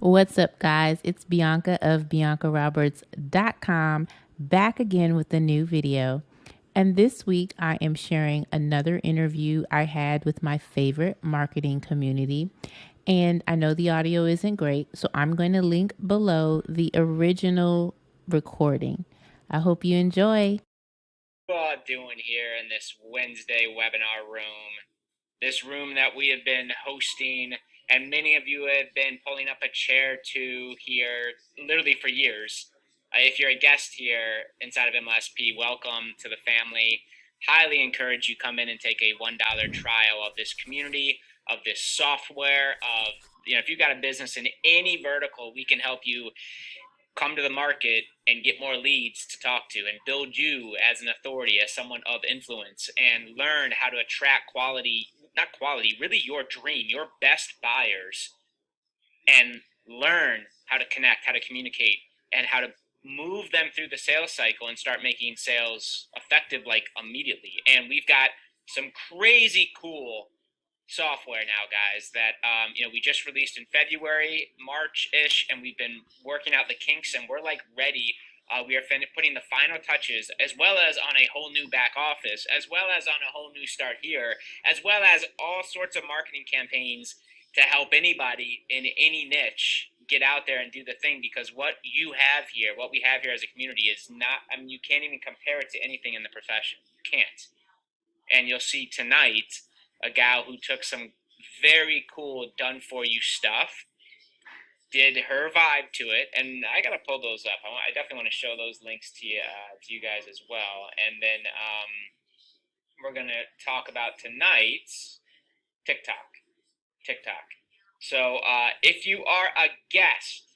What's up, guys? It's Bianca of BiancaRoberts.com back again with a new video. And this week, I am sharing another interview I had with my favorite marketing community. And I know the audio isn't great, so I'm going to link below the original recording. I hope you enjoy. What are you doing here in this Wednesday webinar room? This room that we have been hosting, and many of you have been pulling up a chair to here literally for years. If you're a guest here inside of MLSP, welcome to the family. Highly encourage you come in and take a $1 trial of this community, of this software, of if you've got a business in any vertical, we can help you come to the market and get more leads to talk to and build you as an authority, as someone of influence, and learn how to attract not quality, really your dream, your best buyers, and learn how to connect, how to communicate, and how to move them through the sales cycle and start making sales effective like immediately. And we've got some crazy cool software now, guys, that we just released in February, March-ish, and we've been working out the kinks, and we're like ready. We are putting the final touches, as well as on a whole new back office, as well as on a whole new start here, as well as all sorts of marketing campaigns to help anybody in any niche get out there and do the thing. Because what we have here as a community is not, you can't even compare it to anything in the profession. You can't. And you'll see tonight a gal who took some very cool done for you stuff, did her vibe to it, and I gotta pull those up. I definitely want to show those links to you guys as well. And then we're gonna talk about tonight's TikTok. So if you are a guest,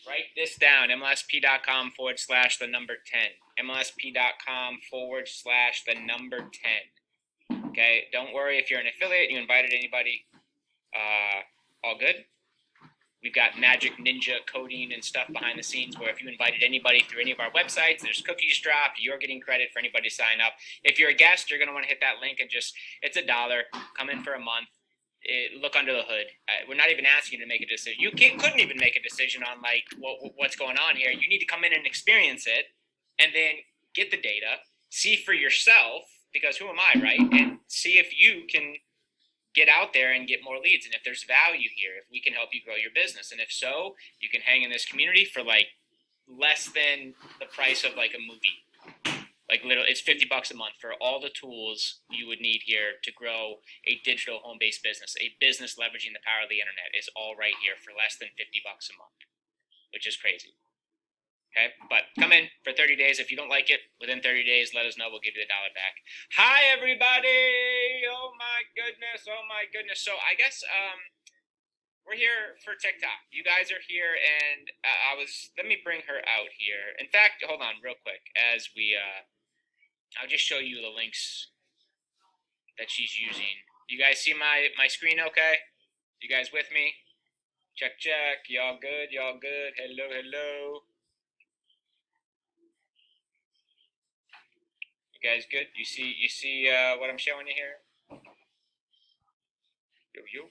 write this down: mlsp.com/the number 10. mlsp.com/the number 10. Okay, don't worry if you're an affiliate, you invited anybody, all good. We've got magic ninja coding and stuff behind the scenes where if you invited anybody through any of our websites, there's cookies dropped, you're getting credit for anybody to sign up. If you're a guest, you're going to want to hit that link and it's $1, come in for a month. Look under the hood. We're not even asking you to make a decision. You couldn't even make a decision on like what's going on here. You need to come in and experience it, and then get the data, see for yourself, because who am I, right? And see if you can get out there and get more leads, and if there's value here, if we can help you grow your business. And if so, you can hang in this community for like less than the price of like a movie. Like literally, it's $50 a month for all the tools you would need here to grow a digital home-based business. A business leveraging the power of the internet is all right here for less than $50 a month, which is crazy. Okay, but come in for 30 days. If you don't like it, within 30 days, let us know. We'll give you the $1 back. Hi, everybody. Oh my goodness. So I guess we're here for TikTok. You guys are here, and let me bring her out here. In fact, hold on real quick as I'll just show you the links that she's using. You guys see my screen okay? You guys with me? Check. Y'all good? Hello. You guys good? You see what I'm showing you here? Yo.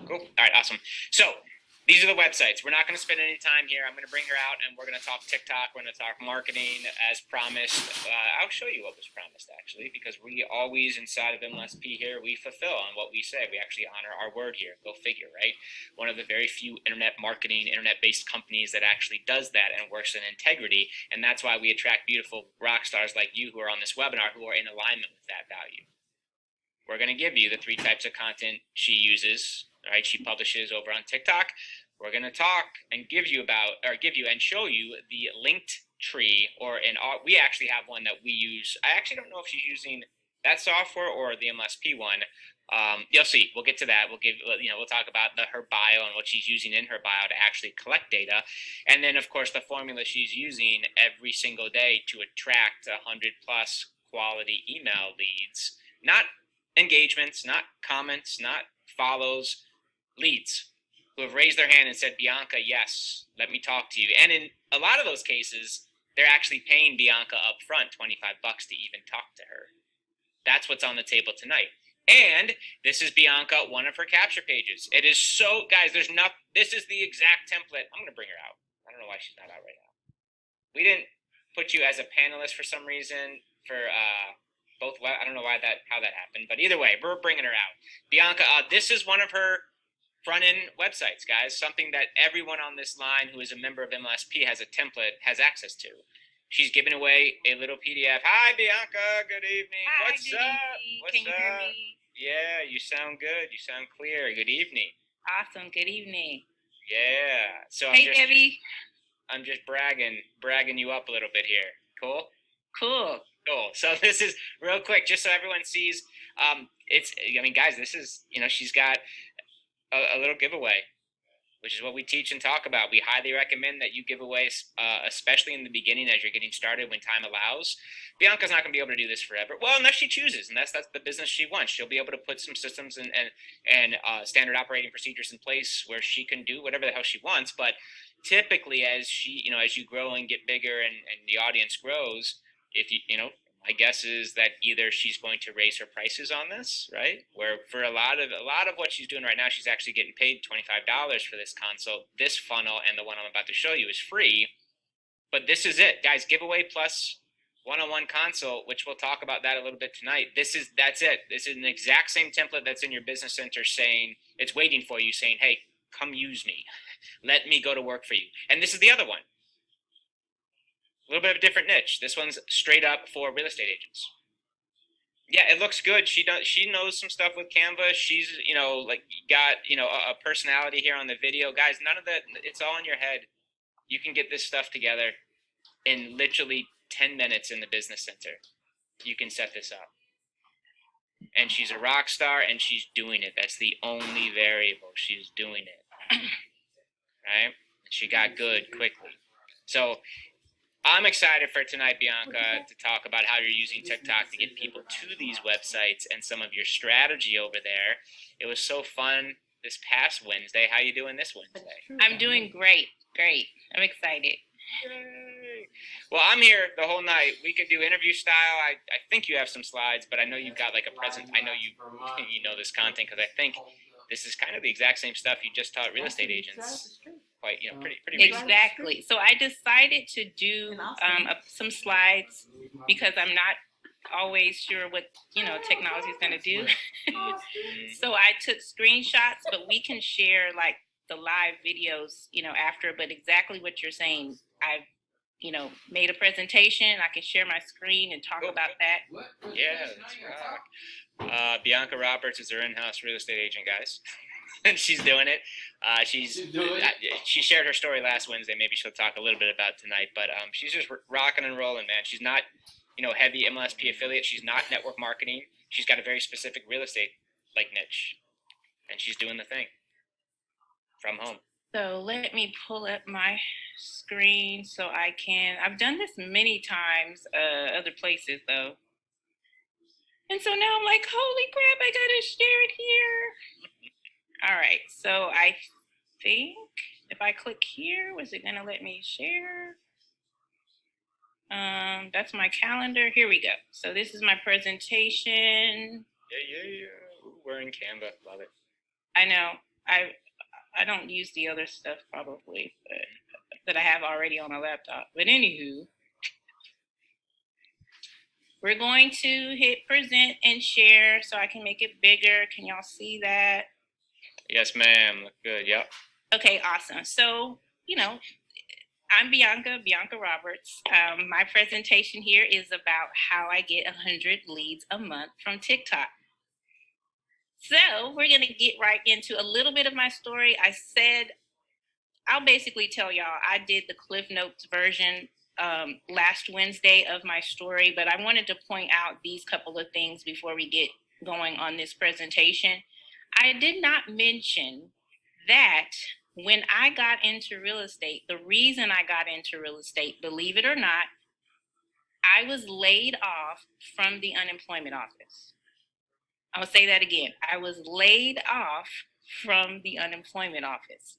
Cool. All right, awesome. So these are the websites. We're not going to spend any time here. I'm going to bring her out, and we're going to talk TikTok. We're going to talk marketing as promised. I'll show you what was promised, actually, because we always, inside of MLSP here, we fulfill on what we say. We actually honor our word here. Go figure, right? One of the very few internet marketing, internet-based companies that actually does that and works in integrity, and that's why we attract beautiful rock stars like you who are on this webinar who are in alignment with that value. We're going to give you the 3 types of content she uses, right? She publishes over on TikTok. We're going to talk and give you and show you the linked tree, we actually have one that we use. I actually don't know if she's using that software or the MLSP one. You'll see. We'll get to that. We'll talk about her bio and what she's using in her bio to actually collect data. And then, of course, the formula she's using every single day to attract 100 plus quality email leads, not engagements, not comments, not follows, leads who have raised their hand and said, Bianca, yes, let me talk to you. And in a lot of those cases, they're actually paying Bianca up front $25 to even talk to her. That's what's on the table tonight. And this is Bianca, one of her capture pages. It is so, guys, there's not, this is the exact template. I'm going to bring her out. I don't know why she's not out right now. We didn't put you as a panelist for some reason for both. I don't know how that happened, but either way, we're bringing her out. Bianca, this is one of her front end websites, guys. Something that everyone on this line who is a member of MLSP has a template, has access to. She's giving away a little PDF. Hi, Bianca. Good evening. Hi, What's good up? evening. What's Can you hear up? me? Yeah, you sound good. You sound clear. Good evening. Awesome. Good evening. Yeah. So Hey, Debbie. I'm just bragging you up a little bit here. Cool? Cool. Cool. So this is real quick, just so everyone sees. Guys, this is, she's got a little giveaway, which is what we teach and talk about. We highly recommend that you give away, especially in the beginning as you're getting started when time allows. Bianca's not going to be able to do this forever. Well, unless she chooses, and that's the business she wants. She'll be able to put some systems and standard operating procedures in place where she can do whatever the hell she wants. But typically, as as you grow and get bigger and the audience grows, if my guess is that either she's going to raise her prices on this, right? Where for a lot of what she's doing right now, she's actually getting paid $25 for this consult. This funnel and the one I'm about to show you is free, but this is it, guys. Giveaway plus one-on-one consult, which we'll talk about that a little bit tonight. That's it. This is an exact same template that's in your business center, saying it's waiting for you, saying, "Hey, come use me. Let me go to work for you." And this is the other one. A little bit of a different niche. This one's straight up for real estate agents. Yeah, it looks good. She knows some stuff with Canva. She's got a personality here on the video, guys. None of that. It's all in your head. You can get this stuff together in literally 10 minutes in the business center. You can set this up. And she's a rock star, and she's doing it. That's the only variable. She's doing it. Right? She got good quickly. So I'm excited for tonight, Bianca, to talk about how you're using TikTok to get people to these websites and some of your strategy over there. It was so fun this past Wednesday. How you doing this Wednesday? I'm doing great. Great. I'm excited. Yay. Well, I'm here the whole night. We could do interview style. I think you have some slides, but I know you've got like a present. I know you know this content because I think this is kind of the exact same stuff you just taught real estate agents. Quite, pretty exactly. So I decided to do some slides because I'm not always sure what technology is going to do. So I took screenshots, but we can share like the live videos after. But exactly what you're saying, I've made a presentation. I can share my screen and talk about that. Yeah, that's rock. Bianca Roberts is our in-house real estate agent, guys. And she's doing it. She shared her story last Wednesday. Maybe she'll talk a little bit about tonight. But she's just rocking and rolling, man. She's not, heavy MLSP affiliate. She's not network marketing. She's got a very specific real estate niche, and she's doing the thing from home. So let me pull up my screen so I can. I've done this many times, other places though. And so now I'm like, holy crap, I gotta share it here. All right, so I think if I click here, was it gonna let me share? That's my calendar. Here we go. So this is my presentation. Yeah. Ooh, we're in Canva. Love it. I know. I don't use the other stuff probably, but that I have already on a laptop. But anywho, we're going to hit present and share so I can make it bigger. Can y'all see that? Yes, ma'am. Look good. Yep. Okay, awesome. So, I'm Bianca Roberts. My presentation here is about how I get 100 leads a month from TikTok. So we're going to get right into a little bit of my story. I said, I'll basically tell y'all, I did the Cliff Notes version last Wednesday of my story, but I wanted to point out these couple of things before we get going on this presentation. I did not mention that when I got into real estate, the reason I got into real estate, believe it or not, I was laid off from the unemployment office. I'll say that again. I was laid off from the unemployment office.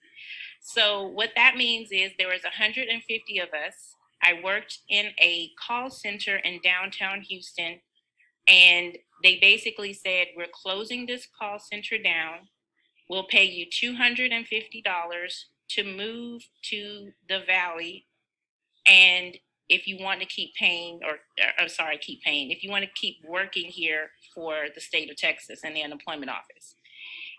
So what that means is there was 150 of us. I worked in a call center in downtown Houston, and They basically said, we're closing this call center down. We'll pay you $250 to move to the Valley. And if you want to keep paying, if you want to keep working here for the state of Texas and the unemployment office.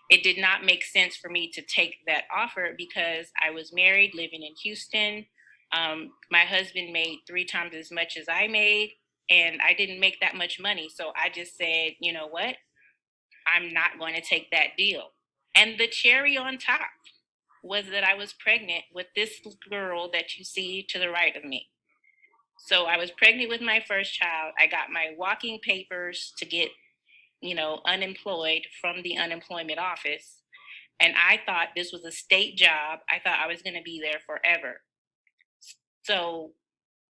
It did not make sense for me to take that offer because I was married, living in Houston. My husband made 3 times as much as I made, and I didn't make that much money. So I just said, you know what? I'm not going to take that deal. And the cherry on top was that I was pregnant with this girl that you see to the right of me. So I was pregnant with my first child. I got my walking papers to get, unemployed from the unemployment office. And I thought this was a state job. I thought I was going to be there forever. So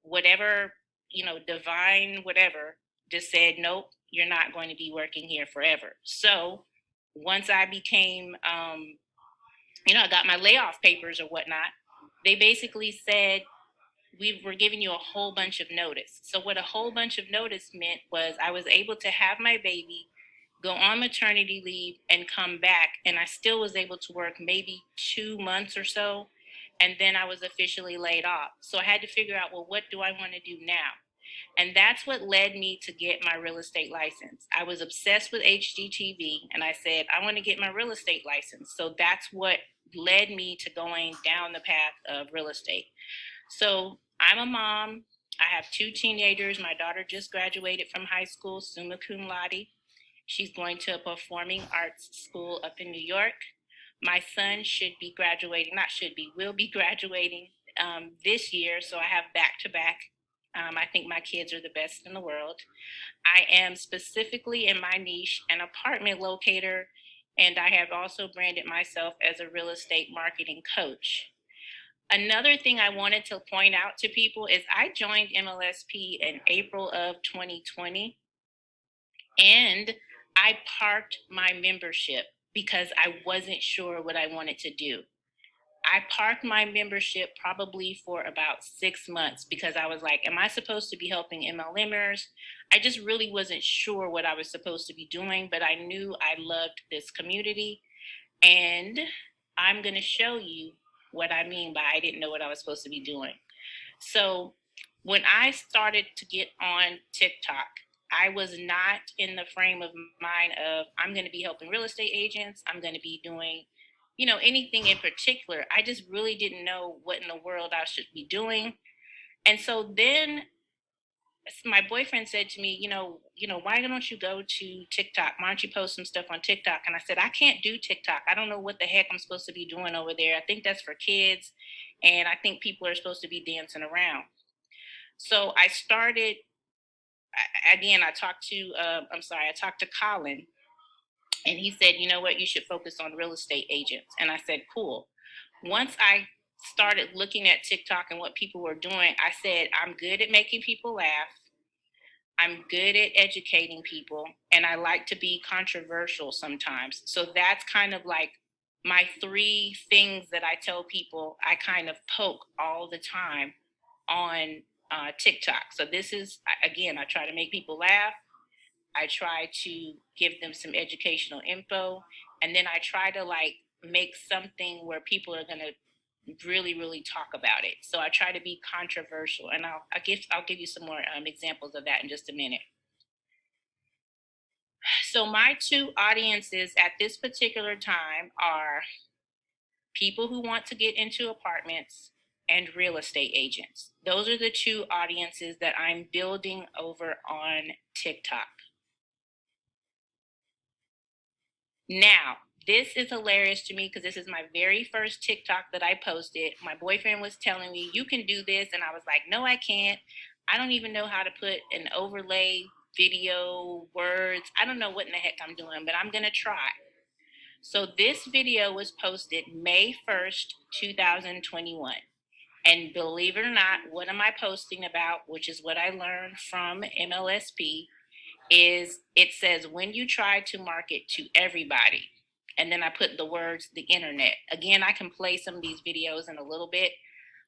whatever, divine whatever just said, nope, you're not going to be working here forever. So once I became, I got my layoff papers or whatnot, they basically said, we were giving you a whole bunch of notice. So what a whole bunch of notice meant was I was able to have my baby, go on maternity leave, and come back. And I still was able to work maybe 2 months or so. And then I was officially laid off. So I had to figure out, well, what do I want to do now? And that's what led me to get my real estate license. I was obsessed with HGTV, and I said, I want to get my real estate license. So that's what led me to going down the path of real estate. So I'm a mom. I have 2 teenagers. My daughter just graduated from high school, summa cum laude. She's going to a performing arts school up in New York. My son will be graduating this year. So I have back to back. I think my kids are the best in the world. I am specifically in my niche an apartment locator, and I have also branded myself as a real estate marketing coach. Another thing I wanted to point out to people is I joined MLSP in April of 2020, and I parked my membership because I wasn't sure what I wanted to do. I parked my membership probably for about 6 months because I was like, am I supposed to be helping MLMers? I just really wasn't sure what I was supposed to be doing, but I knew I loved this community. And I'm going to show you what I mean by I didn't know what I was supposed to be doing. So when I started to get on TikTok, I was not in the frame of mind of I'm going to be helping real estate agents. I'm going to be doing, anything in particular. I just really didn't know what in the world I should be doing. And so then my boyfriend said to me, why don't you go to TikTok? Why don't you post some stuff on TikTok? And I said, I can't do TikTok. I don't know what the heck I'm supposed to be doing over there. I think that's for kids. And I think people are supposed to be dancing around. So I started, again, I talked to Colin, and he said, you know what, you should focus on real estate agents. And I said, cool. Once I started looking at TikTok and what people were doing, I said, I'm good at making people laugh. I'm good at educating people, and I like to be controversial sometimes. So that's kind of like my 3 things that I tell people I kind of poke all the time on TikTok. So this is, again, I try to make people laugh. I try to give them some educational info, and then I try to make something where people are going to really, really talk about it. So I try to be controversial, and I'll give you some more examples of that in just a minute. So my 2 audiences at this particular time are people who want to get into apartments and real estate agents. Those are the 2 audiences that I'm building over on TikTok. Now, this is hilarious to me because this is my very first TikTok that I posted. My boyfriend was telling me, you can do this. And I was like, no, I can't. I don't even know how to put an overlay, video, words. I don't know what in the heck I'm doing, but I'm going to try. So this video was posted May 1st, 2021. And believe it or not, what am I posting about, which is what I learned from MLSP, is it says when you try to market to everybody. And then I put the words, the internet. Again, I can play some of these videos in a little bit,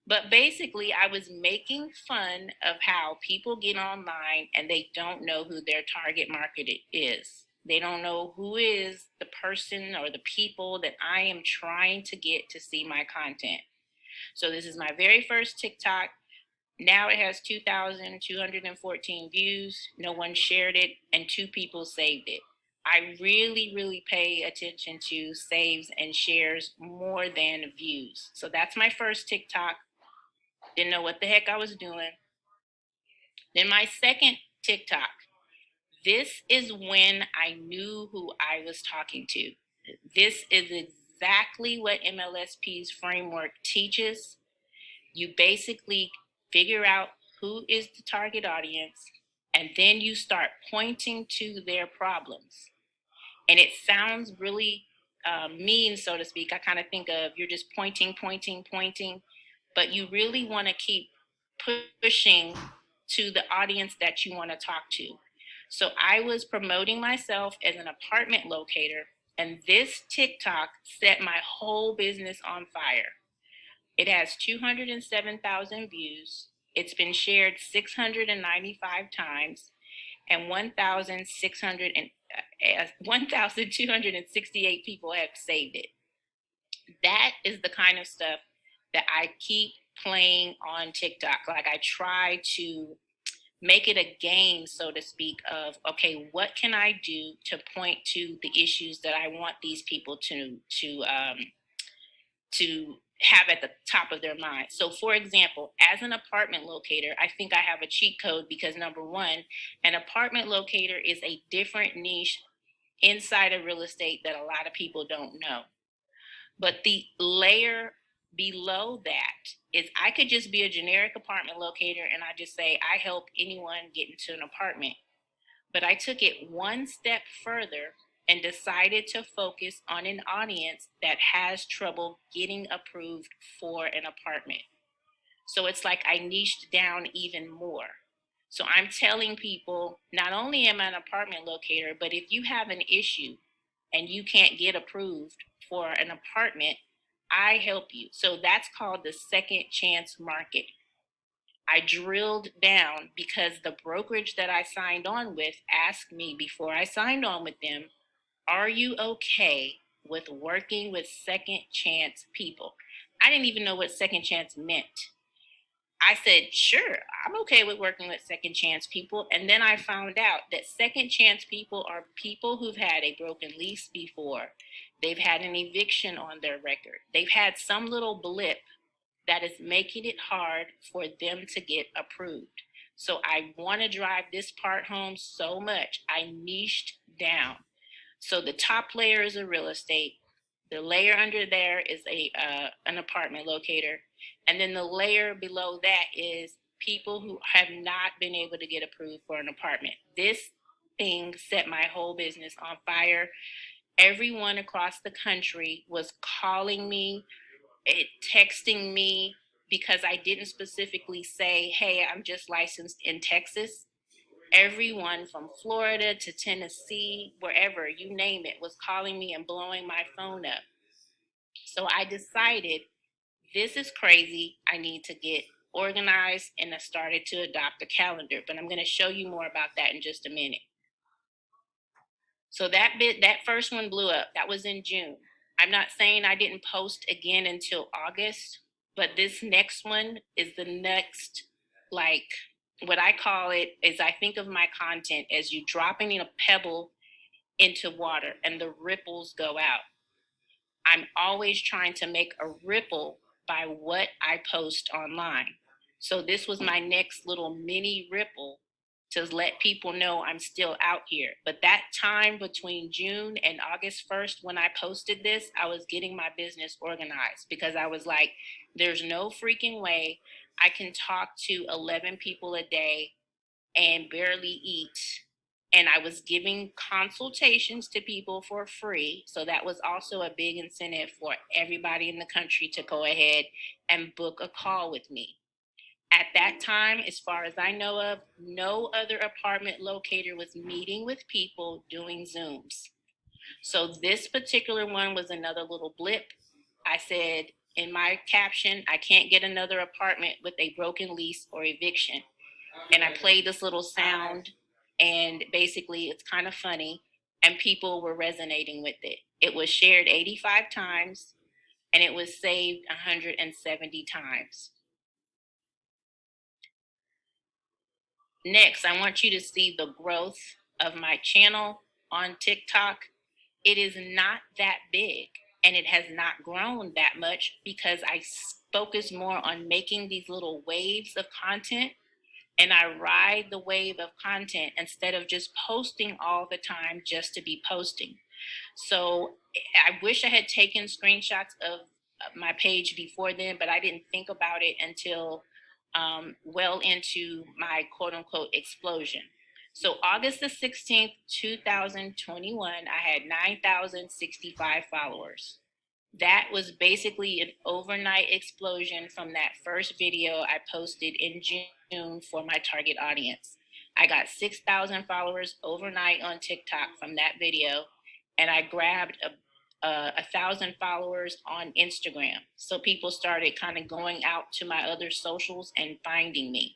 But basically, I was making fun of how people get online and they don't know who their target market is. They don't know who is the person or the people that I am trying to get to see my content. So this is my very first TikTok. Now it has 2,214 views. No one shared it, and 2 people saved it. I really, really pay attention to saves and shares more than views. So that's my first TikTok. Didn't know what the heck I was doing. Then my second TikTok. This is when I knew who I was talking to. This is exactly what MLSP's framework teaches. You basically figure out who is the target audience, and then you start pointing to their problems. And it sounds really mean, so to speak. I kind of think of you're just pointing, but you really want to keep pushing to the audience that you want to talk to. So I was promoting myself as an apartment locator, and this TikTok set my whole business on fire. It has 207,000 views. It's been shared 695 times, and 1,268 people have saved it. That is the kind of stuff that I keep playing on TikTok. Like, I try to make it a game, so to speak, of, okay, what can I do to point to the issues that I want these people to have at the top of their mind. So, for example, as an apartment locator, I think I have a cheat code because, number one, an apartment locator is a different niche inside of real estate that a lot of people don't know. But the layer below that is I could just be a generic apartment locator and I just say, I help anyone get into an apartment. But I took it one step further and decided to focus on an audience that has trouble getting approved for an apartment. So it's like I niched down even more. So I'm telling people, not only am I an apartment locator, but if you have an issue and you can't get approved for an apartment, I help you. So that's called the second chance market. I drilled down because the brokerage that I signed on with asked me before I signed on with them, are you okay with working with second chance people? I didn't even know what second chance meant. I said, sure, I'm okay with working with second chance people. And then I found out that second chance people are people who've had a broken lease before. They've had an eviction on their record. They've had some little blip that is making it hard for them to get approved. So I want to drive this part home so much. I niched down. So the top layer is a real estate. The layer under there is an apartment locator. And then the layer below that is people who have not been able to get approved for an apartment. This thing set my whole business on fire. Everyone across the country was calling me, texting me, because I didn't specifically say, hey, I'm just licensed in Texas. Everyone from Florida to Tennessee, wherever, you name it, was calling me and blowing my phone up. So I decided, this is crazy. I need to get organized, and I started to adopt a calendar. But I'm going to show you more about that in just a minute. So that first one blew up. That was in June. I'm not saying I didn't post again until August, but this next one is the next, like, what I call it is, I think of my content as you dropping a pebble into water and the ripples go out. I'm always trying to make a ripple by what I post online. So this was my next little mini ripple to let people know I'm still out here. But that time between June and August 1st, when I posted this, I was getting my business organized, because I was like, there's no freaking way I can talk to 11 people a day and barely eat. And I was giving consultations to people for free. So that was also a big incentive for everybody in the country to go ahead and book a call with me. At that time, as far as I know of, no other apartment locator was meeting with people doing Zooms. So this particular one was another little blip. I said, in my caption, I can't get another apartment with a broken lease or eviction. And I played this little sound, and basically it's kind of funny, and people were resonating with it. It was shared 85 times, and it was saved 170 times. Next, I want you to see the growth of my channel on TikTok. It is not that big, and it has not grown that much because I focus more on making these little waves of content, and I ride the wave of content instead of just posting all the time just to be posting. So I wish I had taken screenshots of my page before then, but I didn't think about it until well into my quote unquote explosion. So August the 16th, 2021, I had 9,065 followers. That was basically an overnight explosion from that first video I posted in June for my target audience. I got 6,000 followers overnight on TikTok from that video, and I grabbed 1,000 followers on Instagram. So people started kind of going out to my other socials and finding me.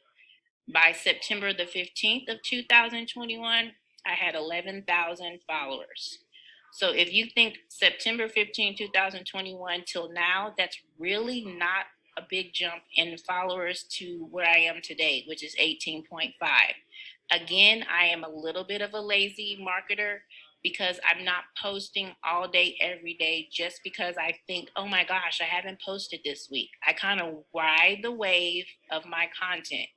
By September the 15th of 2021, I had 11,000 followers. So if you think September 15, 2021 till now, that's really not a big jump in followers to where I am today, which is 18.5. Again, I am a little bit of a lazy marketer because I'm not posting all day, every day, just because I think, oh my gosh, I haven't posted this week. I kind of ride the wave of my content.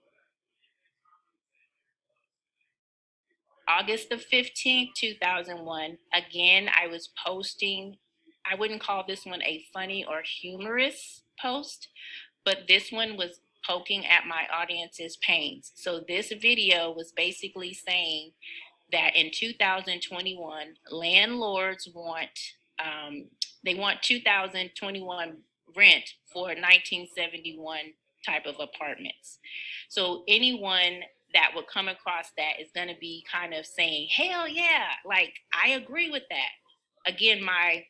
August the 15th, 2001, again, I was posting. I wouldn't call this one a funny or humorous post, but this one was poking at my audience's pains. So this video was basically saying that in 2021, landlords they want 2021 rent for 1971 type of apartments. So anyone that would come across that is going to be kind of saying, hell yeah, like I agree with that. Again, my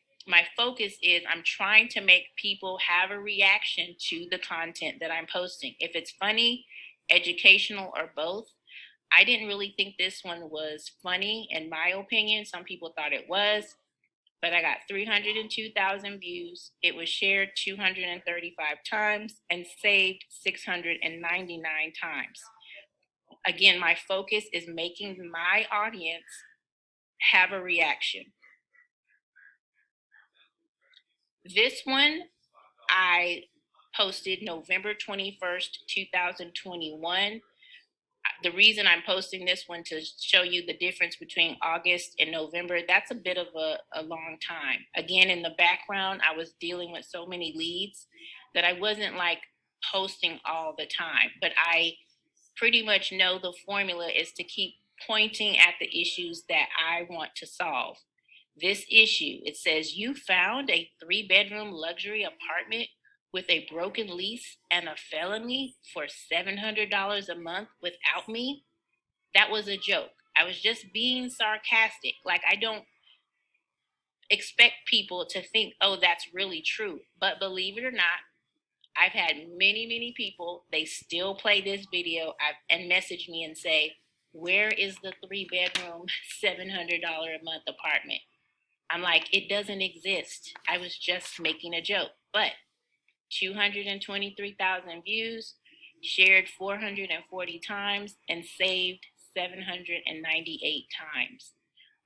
focus is I'm trying to make people have a reaction to the content that I'm posting. If it's funny, educational, or both. I didn't really think this one was funny, in my opinion. Some people thought it was, but I got 302,000 views. It was shared 235 times and saved 699 times. Again, my focus is making my audience have a reaction. This one I posted November 21st, 2021. The reason I'm posting this one to show you the difference between August and November, that's a bit of a long time. Again, in the background, I was dealing with so many leads that I wasn't like posting all the time, but I pretty much know the formula is to keep pointing at the issues that I want to solve. This issue, it says you found a 3-bedroom luxury apartment with a broken lease and a felony for $700 a month without me. That was a joke. I was just being sarcastic. Like, I don't expect people to think, oh, that's really true. But believe it or not, I've had many people, they still play this video and message me and say, where is the 3-bedroom, $700 a month apartment? I'm like, it doesn't exist. I was just making a joke. But 223,000 views, shared 440 times, and saved 798 times.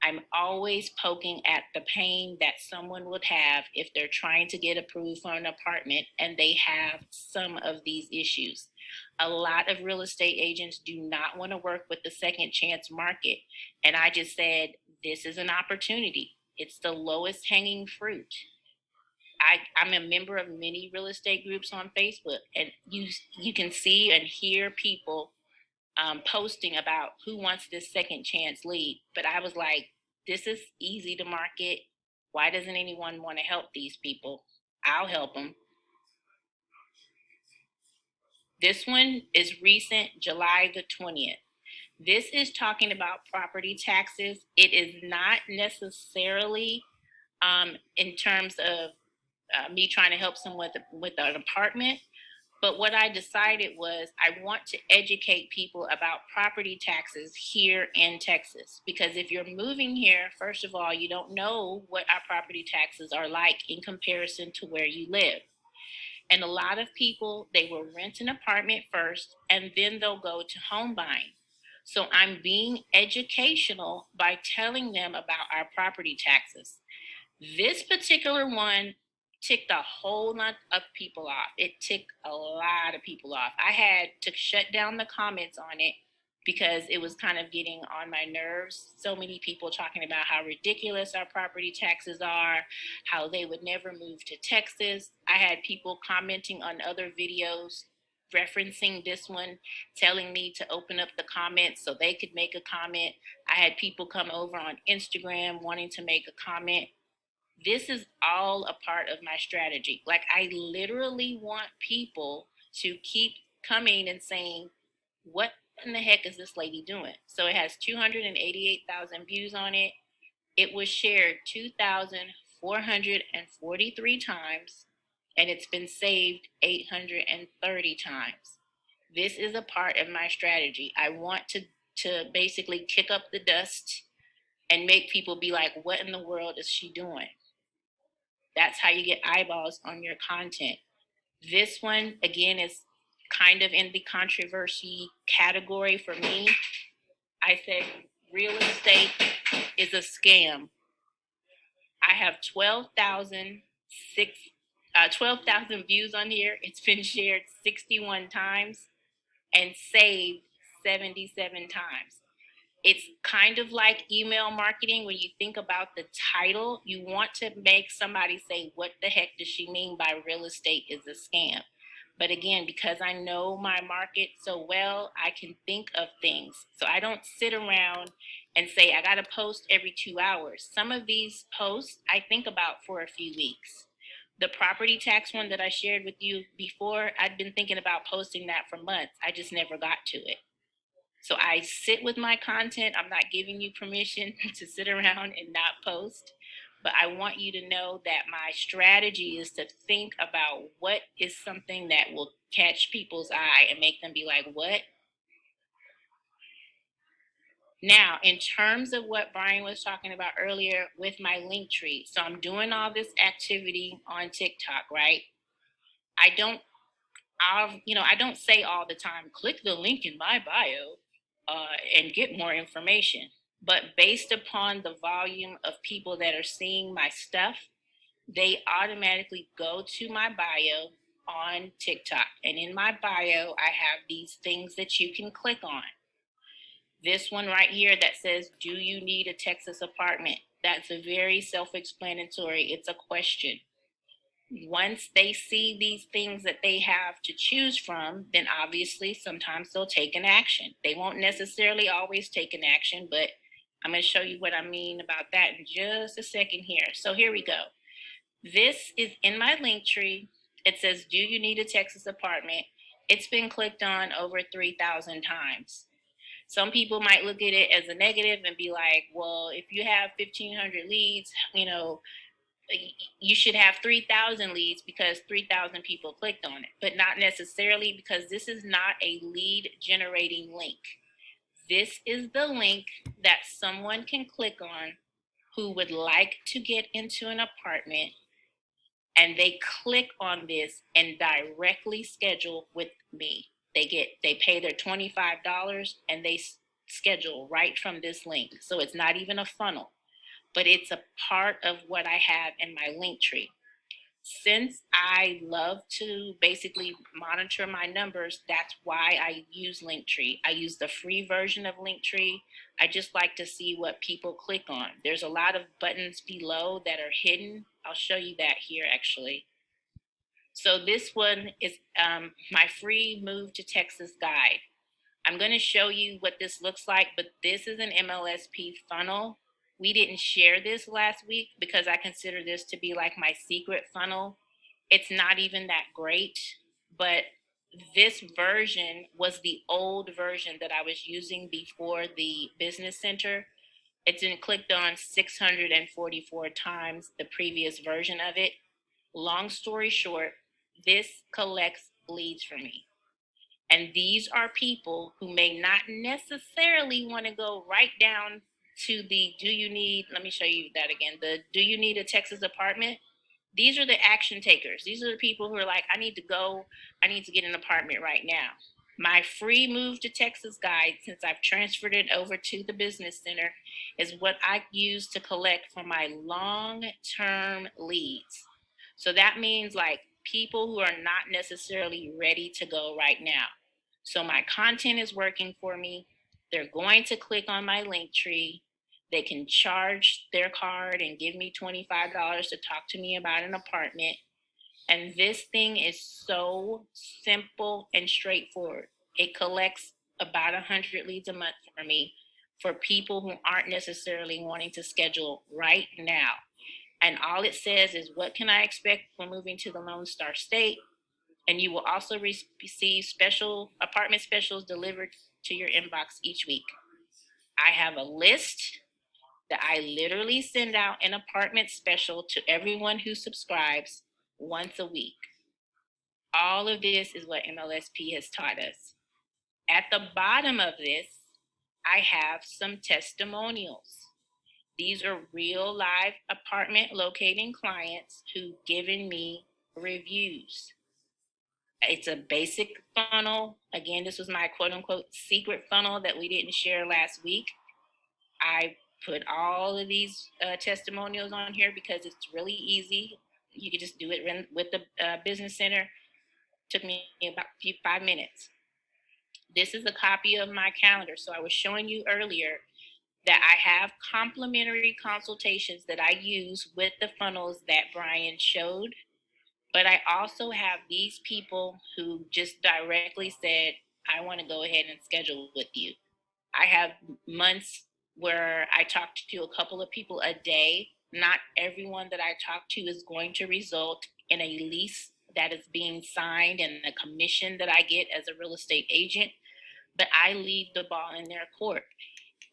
I'm always poking at the pain that someone would have if they're trying to get approved for an apartment and they have some of these issues. A lot of real estate agents do not want to work with the second chance market. And I just said, this is an opportunity. It's the lowest hanging fruit. I'm a member of many real estate groups on Facebook, and you can see and hear people posting about who wants this second chance lead. But I was like, this is easy to market. Why doesn't anyone want to help these people? I'll help them. This one is recent, July the 20th. This is talking about property taxes. It is not necessarily in terms of me trying to help someone with an apartment. But what I decided was I want to educate people about property taxes here in Texas. Because if you're moving here, first of all, you don't know what our property taxes are like in comparison to where you live. And a lot of people, they will rent an apartment first and then they'll go to home buying. So I'm being educational by telling them about our property taxes. This particular one ticked a whole lot of people off. It ticked a lot of people off. I had to shut down the comments on it because it was kind of getting on my nerves. So many people talking about how ridiculous our property taxes are, how they would never move to Texas. I had people commenting on other videos referencing this one, telling me to open up the comments so they could make a comment. I had people come over on Instagram wanting to make a comment. This is all a part of my strategy. Like, I literally want people to keep coming and saying, what in the heck is this lady doing? So it has 288,000 views on it. It was shared 2,443 times, and it's been saved 830 times. This is a part of my strategy. I want to basically kick up the dust and make people be like, what in the world is she doing? That's how you get eyeballs on your content. This one, again, is kind of in the controversy category for me. I said real estate is a scam. I have 12,000 views on here. It's been shared 61 times and saved 77 times. It's kind of like email marketing. When you think about the title, you want to make somebody say, what the heck does she mean by real estate is a scam? But again, because I know my market so well, I can think of things. So I don't sit around and say, I got to post every 2 hours. Some of these posts I think about for a few weeks. The property tax one that I shared with you before, I'd been thinking about posting that for months. I just never got to it. So I sit with my content. I'm not giving you permission to sit around and not post, but I want you to know that my strategy is to think about what is something that will catch people's eye and make them be like, what? Now, in terms of what Brian was talking about earlier with my link tree, so I'm doing all this activity on TikTok, right? I don't I don't say all the time, click the link in my bio and get more information. But based upon the volume of people that are seeing my stuff, they automatically go to my bio on TikTok. And in my bio, I have these things that you can click on. This one right here that says, do you need a Texas apartment? That's a very self-explanatory. It's a question. Once they see these things that they have to choose from, then obviously sometimes they'll take an action. They won't necessarily always take an action, but I'm going to show you what I mean about that in just a second here. So here we go. This is in my link tree. It says, do you need a Texas apartment? It's been clicked on over 3,000 times. Some people might look at it as a negative and be like, well, if you have 1,500 leads, you should have 3,000 leads because 3,000 people clicked on it, but not necessarily, because this is not a lead generating link. This is the link that someone can click on who would like to get into an apartment, and they click on this and directly schedule with me. They pay their $25 and they schedule right from this link. So it's not even a funnel, but it's a part of what I have in my link tree. Since I love to basically monitor my numbers, that's why I use Linktree. I use the free version of Linktree. I just like to see what people click on. There's a lot of buttons below that are hidden. I'll show you that here actually. So this one is my free Move to Texas guide. I'm going to show you what this looks like, but this is an MLSP funnel. We didn't share this last week because I consider this to be like my secret funnel. It's not even that great, but this version was the old version that I was using before the business center. It's been clicked on 644 times, the previous version of it. Long story short, this collects leads for me. And these are people who may not necessarily want to go right down to the do you need, let me show you that again, the do you need a Texas apartment? These are the action takers. These are the people who are like, I need to go, I need to get an apartment right now. My free move to Texas guide, since I've transferred it over to the business center, is what I use to collect for my long term leads. So that means like people who are not necessarily ready to go right now. So my content is working for me. They're going to click on my link tree. They can charge their card and give me $25 to talk to me about an apartment. And this thing is so simple and straightforward. It collects about 100 leads a month for me for people who aren't necessarily wanting to schedule right now. And all it says is, what can I expect when moving to the Lone Star State? And you will also receive special apartment specials delivered to your inbox each week. I have a list that I literally send out an apartment special to everyone who subscribes once a week. All of this is what MLSP has taught us. At the bottom of this, I have some testimonials. These are real live apartment locating clients who've given me reviews. It's a basic funnel. Again, this was my quote unquote secret funnel that we didn't share last week. I put all of these testimonials on here because it's really easy. You can just do it with the business center. Took me about 5 minutes. This is a copy of my calendar. So I was showing you earlier that I have complimentary consultations that I use with the funnels that Brian showed. But I also have these people who just directly said, I want to go ahead and schedule with you. I have months where I talk to a couple of people a day. Not everyone that I talk to is going to result in a lease that is being signed and a commission that I get as a real estate agent, but I leave the ball in their court.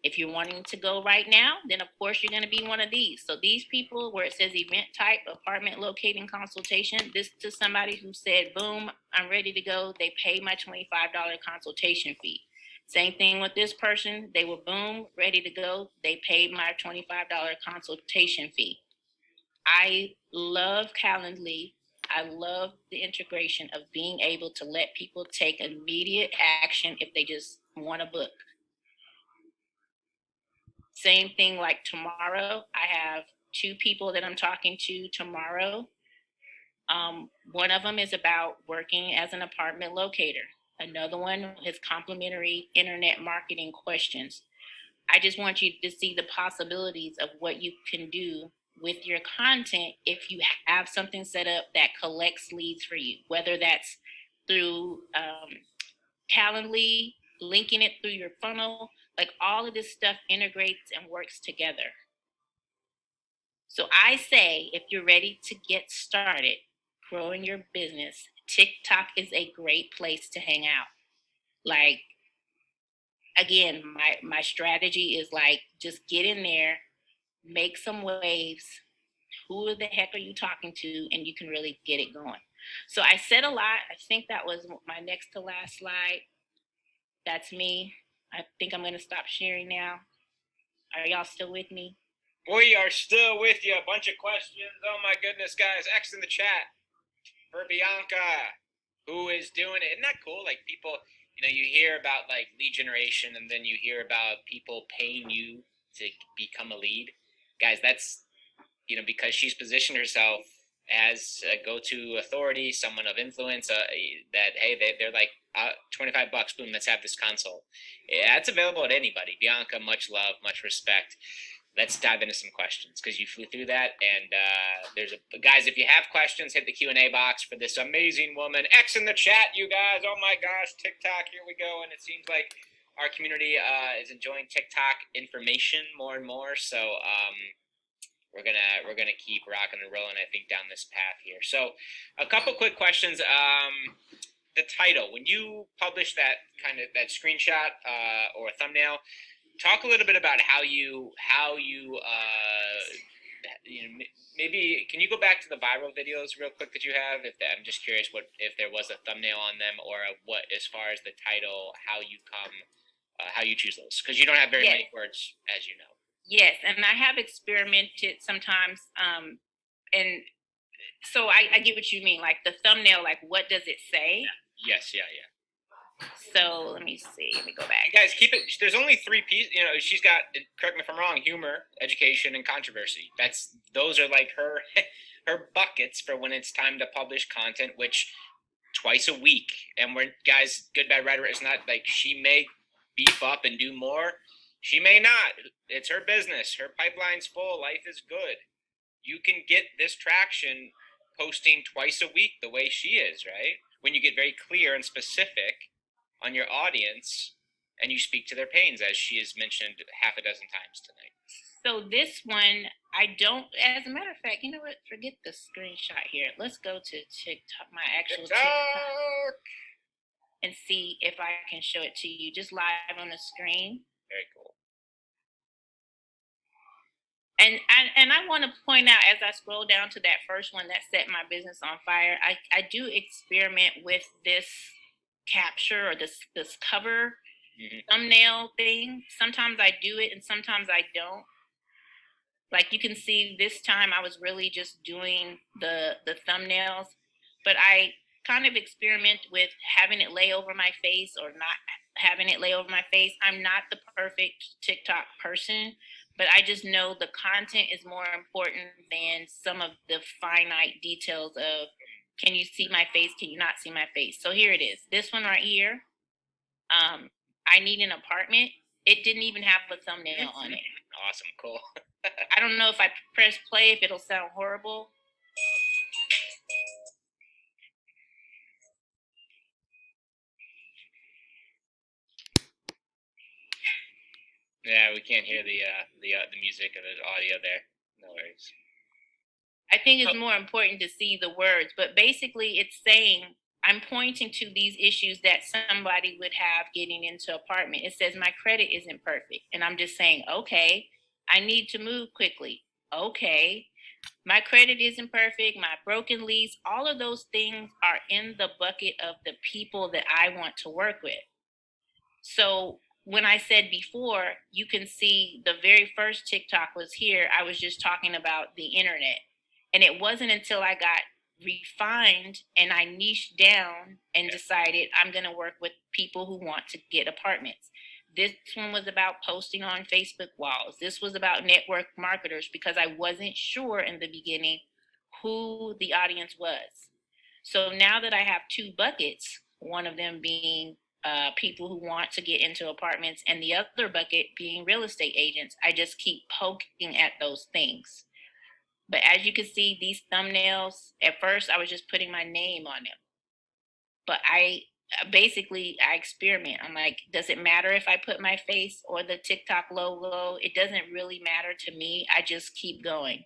If you're wanting to go right now, then of course you're going to be one of these. So these people where it says event type, apartment locating consultation, this is somebody who said, boom, I'm ready to go. They paid my $25 consultation fee. Same thing with this person. They were boom, ready to go. They paid my $25 consultation fee. I love Calendly. I love the integration of being able to let people take immediate action if they just want to book. Same thing like tomorrow. I have 2 people that I'm talking to tomorrow. One of them is about working as an apartment locator. Another one is complimentary internet marketing questions. I just want you to see the possibilities of what you can do with your content if you have something set up that collects leads for you, whether that's through Calendly, linking it through your funnel, like all of this stuff integrates and works together. So I say, if you're ready to get started growing your business, TikTok is a great place to hang out. Like, again, my strategy is like, just get in there, make some waves. Who the heck are you talking to? And you can really get it going. So I said a lot. I think that was my next to last slide. That's me. I think I'm going to stop sharing now. Are y'all still with me? We are still with you. A bunch of questions. Oh my goodness, guys. X in the chat for Bianca, who is doing it. Isn't that cool? Like people, you hear about like lead generation and then you hear about people paying you to become a lead. Guys, that's, because she's positioned herself as a go-to authority, someone of influence, that, hey, they're like, $25, boom, let's have this consult. Yeah, it's available at anybody. Bianca, much love, much respect. Let's dive into some questions because you flew through that. And guys, if you have questions, hit the Q&A box for this amazing woman. X in the chat, you guys. Oh my gosh, TikTok, here we go. And it seems like our community is enjoying TikTok information more and more. So we're gonna keep rocking and rolling, I think, down this path here. So a couple quick questions. The title, when you publish that that screenshot or a thumbnail, talk a little bit about how you maybe can you go back to the viral videos real quick that you have? I'm just curious what if there was a thumbnail on them or what as far as the title, how you choose those, because you don't have very many words, as you know. Yes, and I have experimented sometimes, and so I get what you mean. Like the thumbnail, like what does it say? Yeah. Yes, yeah. So let me see. Let me go back. Guys, keep it. There's only 3 pieces. She's got. Correct me if I'm wrong. Humor, education, and controversy. Those are like her her buckets for when it's time to publish content, which twice a week. And we're guys, good bad writer is not like she may beef up and do more. She may not. It's her business. Her pipeline's full. Life is good. You can get this traction posting twice a week the way she is, right? When you get very clear and specific on your audience and you speak to their pains, as she has mentioned half a dozen times tonight. So this one, I don't, as a matter of fact, you know what? Forget the screenshot here. Let's go to TikTok, my actual TikTok, and see if I can show it to you just live on the screen. Very cool. And I want to point out, as I scroll down to that first one that set my business on fire, I do experiment with this capture or this cover thumbnail thing. Sometimes I do it and sometimes I don't. Like you can see this time I was really just doing the thumbnails, but I kind of experiment with having it lay over my face or not having it lay over my face. I'm not the perfect TikTok person, but I just know the content is more important than some of the finite details of, can you see my face? Can you not see my face? So here it is. This one right here. I need an apartment. It didn't even have a thumbnail on it. Awesome. Cool. I don't know if I press play if it'll sound horrible. Yeah, we can't hear the music or the audio there. No worries. I think it's more important to see the words, but basically it's saying I'm pointing to these issues that somebody would have getting into apartment. It says my credit isn't perfect, and I'm just saying, okay, I need to move quickly. Okay, my credit isn't perfect, my broken lease, all of those things are in the bucket of the people that I want to work with. So when I said before, you can see the very first TikTok was here. I was just talking about the internet. And it wasn't until I got refined and I niched down and decided I'm going to work with people who want to get apartments. This one was about posting on Facebook walls. This was about network marketers because I wasn't sure in the beginning who the audience was. So now that I have 2 buckets, one of them being people who want to get into apartments and the other bucket being real estate agents, I just keep poking at those things. But as you can see, these thumbnails, at first I was just putting my name on them. But I experiment. I'm like, does it matter if I put my face or the TikTok logo? It doesn't really matter to me. I just keep going.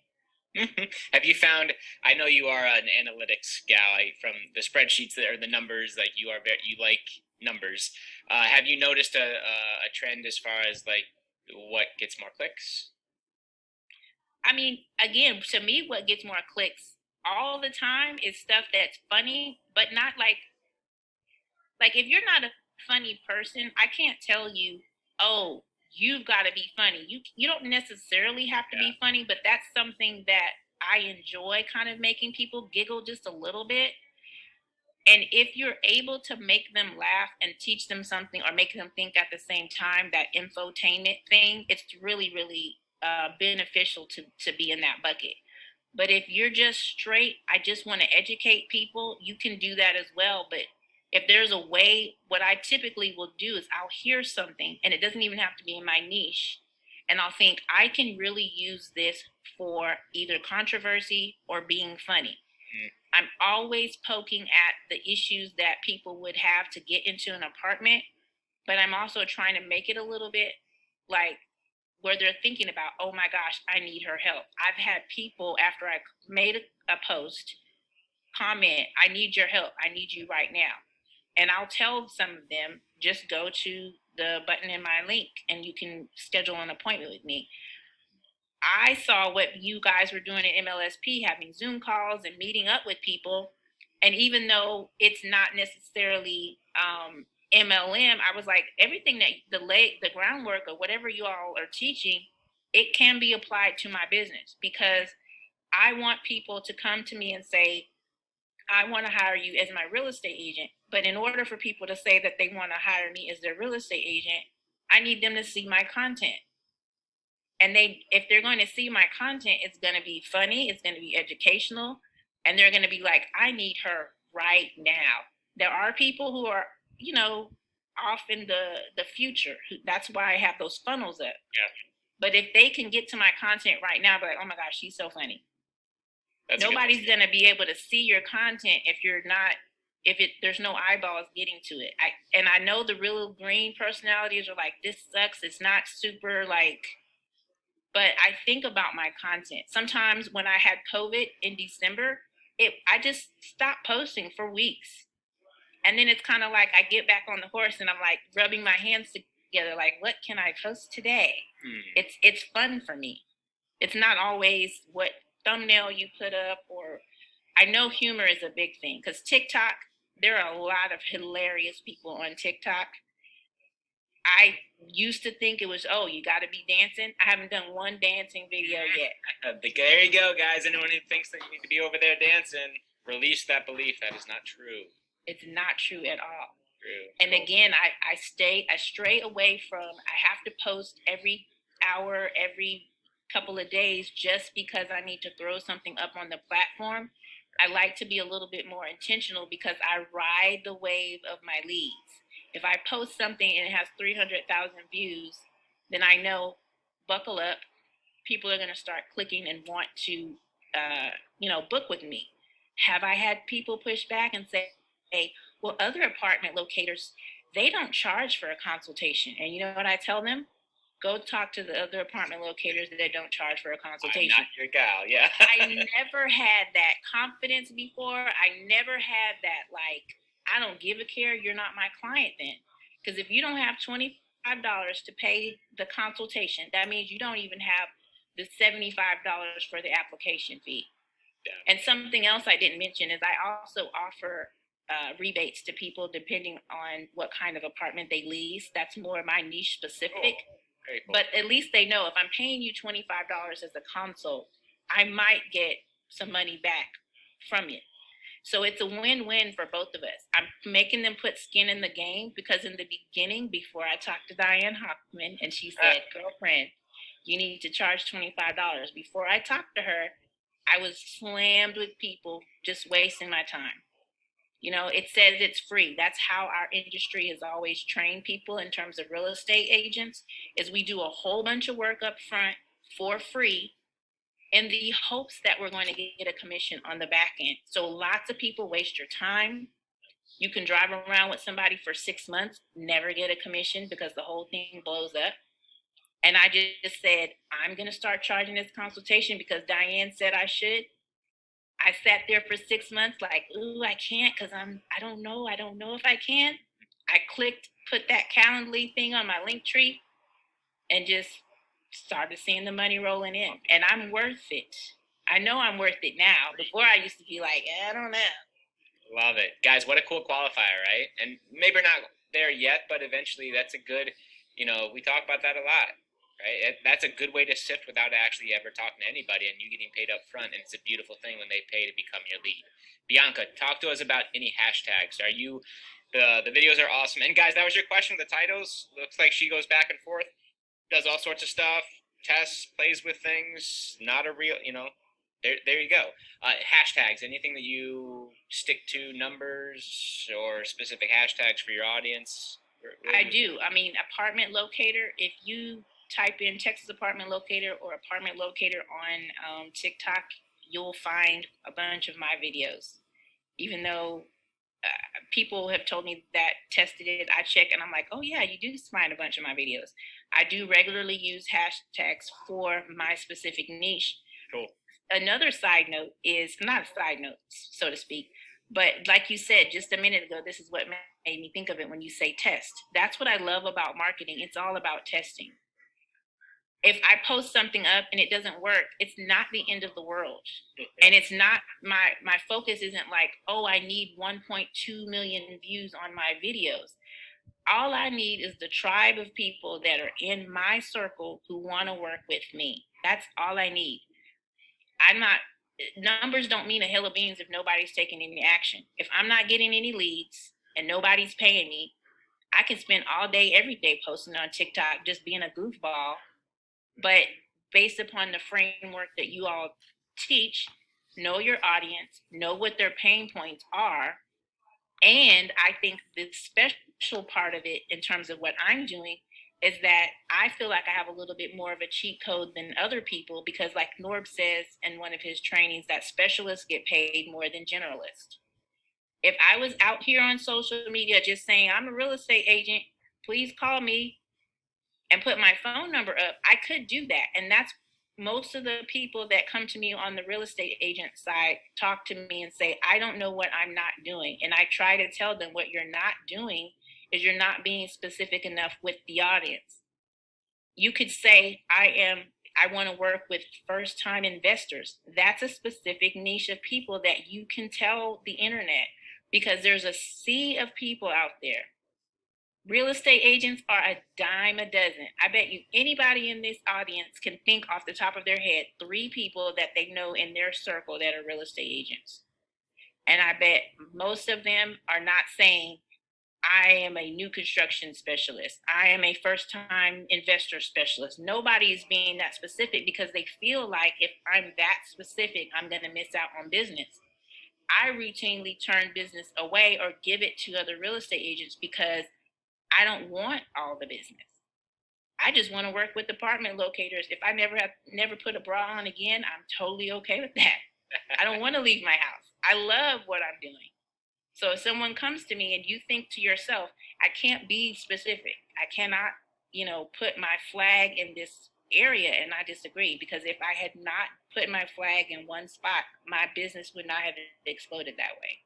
Have you found, I know you are an analytics guy from the spreadsheets that are the numbers, like you like numbers. Have you noticed a trend as far as like what gets more clicks? I mean, again, to me, what gets more clicks all the time is stuff that's funny, but not like if you're not a funny person, I can't tell you, oh, you've got to be funny. You don't necessarily have to be funny, but that's something that I enjoy, kind of making people giggle just a little bit. And if you're able to make them laugh and teach them something or make them think at the same time, that infotainment thing, it's really, really beneficial to be in that bucket. But if you're just straight, I just want to educate people, you can do that as well. But if there's a way, what I typically will do is I'll hear something, and it doesn't even have to be in my niche, and I'll think I can really use this for either controversy or being funny. I'm always poking at the issues that people would have to get into an apartment, but I'm also trying to make it a little bit like where they're thinking about, oh my gosh, I need her help. I've had people, after I made a post, comment, I need your help. I need you right now. And I'll tell some of them, just go to the button in my link and you can schedule an appointment with me. I saw what you guys were doing at MLSP, having Zoom calls and meeting up with people. And even though it's not necessarily MLM, I was like, everything that the groundwork or whatever you all are teaching, it can be applied to my business, because I want people to come to me and say, I want to hire you as my real estate agent. But in order for people to say that they want to hire me as their real estate agent, I need them to see my content. And if they're going to see my content, it's going to be funny, it's going to be educational, and they're going to be like, I need her right now. There are people who are, off in the future. That's why I have those funnels up. Yeah. But if they can get to my content right now, be like, oh my gosh, she's so funny. Nobody's going to be able to see your content if there's no eyeballs getting to it. I know the real green personalities are like, this sucks, it's not super like, but I think about my content. Sometimes when I had COVID in December, I just stopped posting for weeks. And then it's kind of like I get back on the horse and I'm like rubbing my hands together, like, what can I post today? It's fun for me. It's not always what thumbnail you put up, or I know humor is a big thing, because TikTok, there are a lot of hilarious people on TikTok. I used to think it was, oh, you got to be dancing. I haven't done one dancing video yet. There you go, guys. Anyone who thinks that you need to be over there dancing, release that belief. That is not true. It's not true at all. True. And again, I stray away from, I have to post every hour, every couple of days, just because I need to throw something up on the platform. I like to be a little bit more intentional, because I ride the wave of my leads. If I post something and it has 300,000 views, then I know, buckle up, people are going to start clicking and want to, book with me. Have I had people push back and say, hey, well, other apartment locators, they don't charge for a consultation? And you know what I tell them? Go talk to the other apartment locators that don't charge for a consultation. I'm not your gal, yeah. I never had that confidence before. I never had that, like, I don't give a care, you're not my client then. Because if you don't have $25 to pay the consultation, that means you don't even have the $75 for the application fee. Yeah. And something else I didn't mention is I also offer rebates to people depending on what kind of apartment they lease. That's more my niche specific. Cool. But at least they know, if I'm paying you $25 as a consult, I might get some money back from you. So it's a win-win for both of us. I'm making them put skin in the game, because in the beginning, before I talked to Diane Hoffman and she said, girlfriend, you need to charge $25. Before I talked to her, I was slammed with people just wasting my time. It says it's free. That's how our industry has always trained people in terms of real estate agents, is we do a whole bunch of work up front for free in the hopes that we're going to get a commission on the back end. So lots of people waste your time. You can drive around with somebody for 6 months, never get a commission, because the whole thing blows up. And I just said, I'm going to start charging this consultation because Diane said I should. I sat there for 6 months like, ooh, I can't, because I don't know if I can. I clicked, put that Calendly thing on my link tree, and just started seeing the money rolling in. And I'm worth it. I know I'm worth it now. Before I used to be like, I don't know. Love it. Guys, what a cool qualifier, right? And maybe we're not there yet, but eventually that's a good, we talk about that a lot, right? That's a good way to sift without actually ever talking to anybody and you getting paid up front. And it's a beautiful thing when they pay to become your lead. Bianca, talk to us about any hashtags. The videos are awesome. And guys, that was your question. The titles, looks like she goes back and forth, does all sorts of stuff, tests, plays with things, not a real, there you go. Hashtags, anything that you stick to, numbers or specific hashtags for your audience? I do. I mean, apartment locator, if you type in Texas apartment locator or apartment locator on TikTok, you'll find a bunch of my videos. Even though people have told me that, tested it, I check and I'm like, oh yeah, you do find a bunch of my videos. I do regularly use hashtags for my specific niche. Cool. Another side note is, not a side note, so to speak, but like you said just a minute ago, this is what made me think of it when you say test. That's what I love about marketing. It's all about testing. if I post something up and it doesn't work, it's not the end of the world. And it's not my focus isn't like, oh, I need 1.2 million views on my videos. All I need is the tribe of people that are in my circle who want to work with me. That's all I need. Numbers don't mean a hill of beans if nobody's taking any action. If I'm not getting any leads and nobody's paying me, I can spend all day, every day posting on TikTok, just being a goofball. But based upon the framework that you all teach, know your audience, know what their pain points are. And I think the special part of it in terms of what I'm doing is that I feel like I have a little bit more of a cheat code than other people because, like Norb says in one of his trainings, that specialists get paid more than generalists. If I was out here on social media just saying, I'm a real estate agent, please call me, and put my phone number up, I could do that. And that's most of the people that come to me on the real estate agent side talk to me and say, I don't know what I'm not doing. And I try to tell them what you're not doing is you're not being specific enough with the audience. You could say, I want to work with first time investors. That's a specific niche of people that you can tell the internet because there's a sea of people out there. Real estate agents are a dime a dozen. I bet you anybody in this audience can think off the top of their head 3 people that they know in their circle that are real estate agents. And I bet most of them are not saying, I am a new construction specialist. I am a first time investor specialist. Nobody is being that specific because they feel like if I'm that specific, I'm going to miss out on business. I routinely turn business away or give it to other real estate agents because I don't want all the business. I just want to work with apartment locators. If I never put a bra on again, I'm totally okay with that. I don't want to leave my house. I love what I'm doing. So if someone comes to me and you think to yourself, I can't be specific. I cannot, put my flag in this area, and I disagree because if I had not put my flag in one spot, my business would not have exploded that way.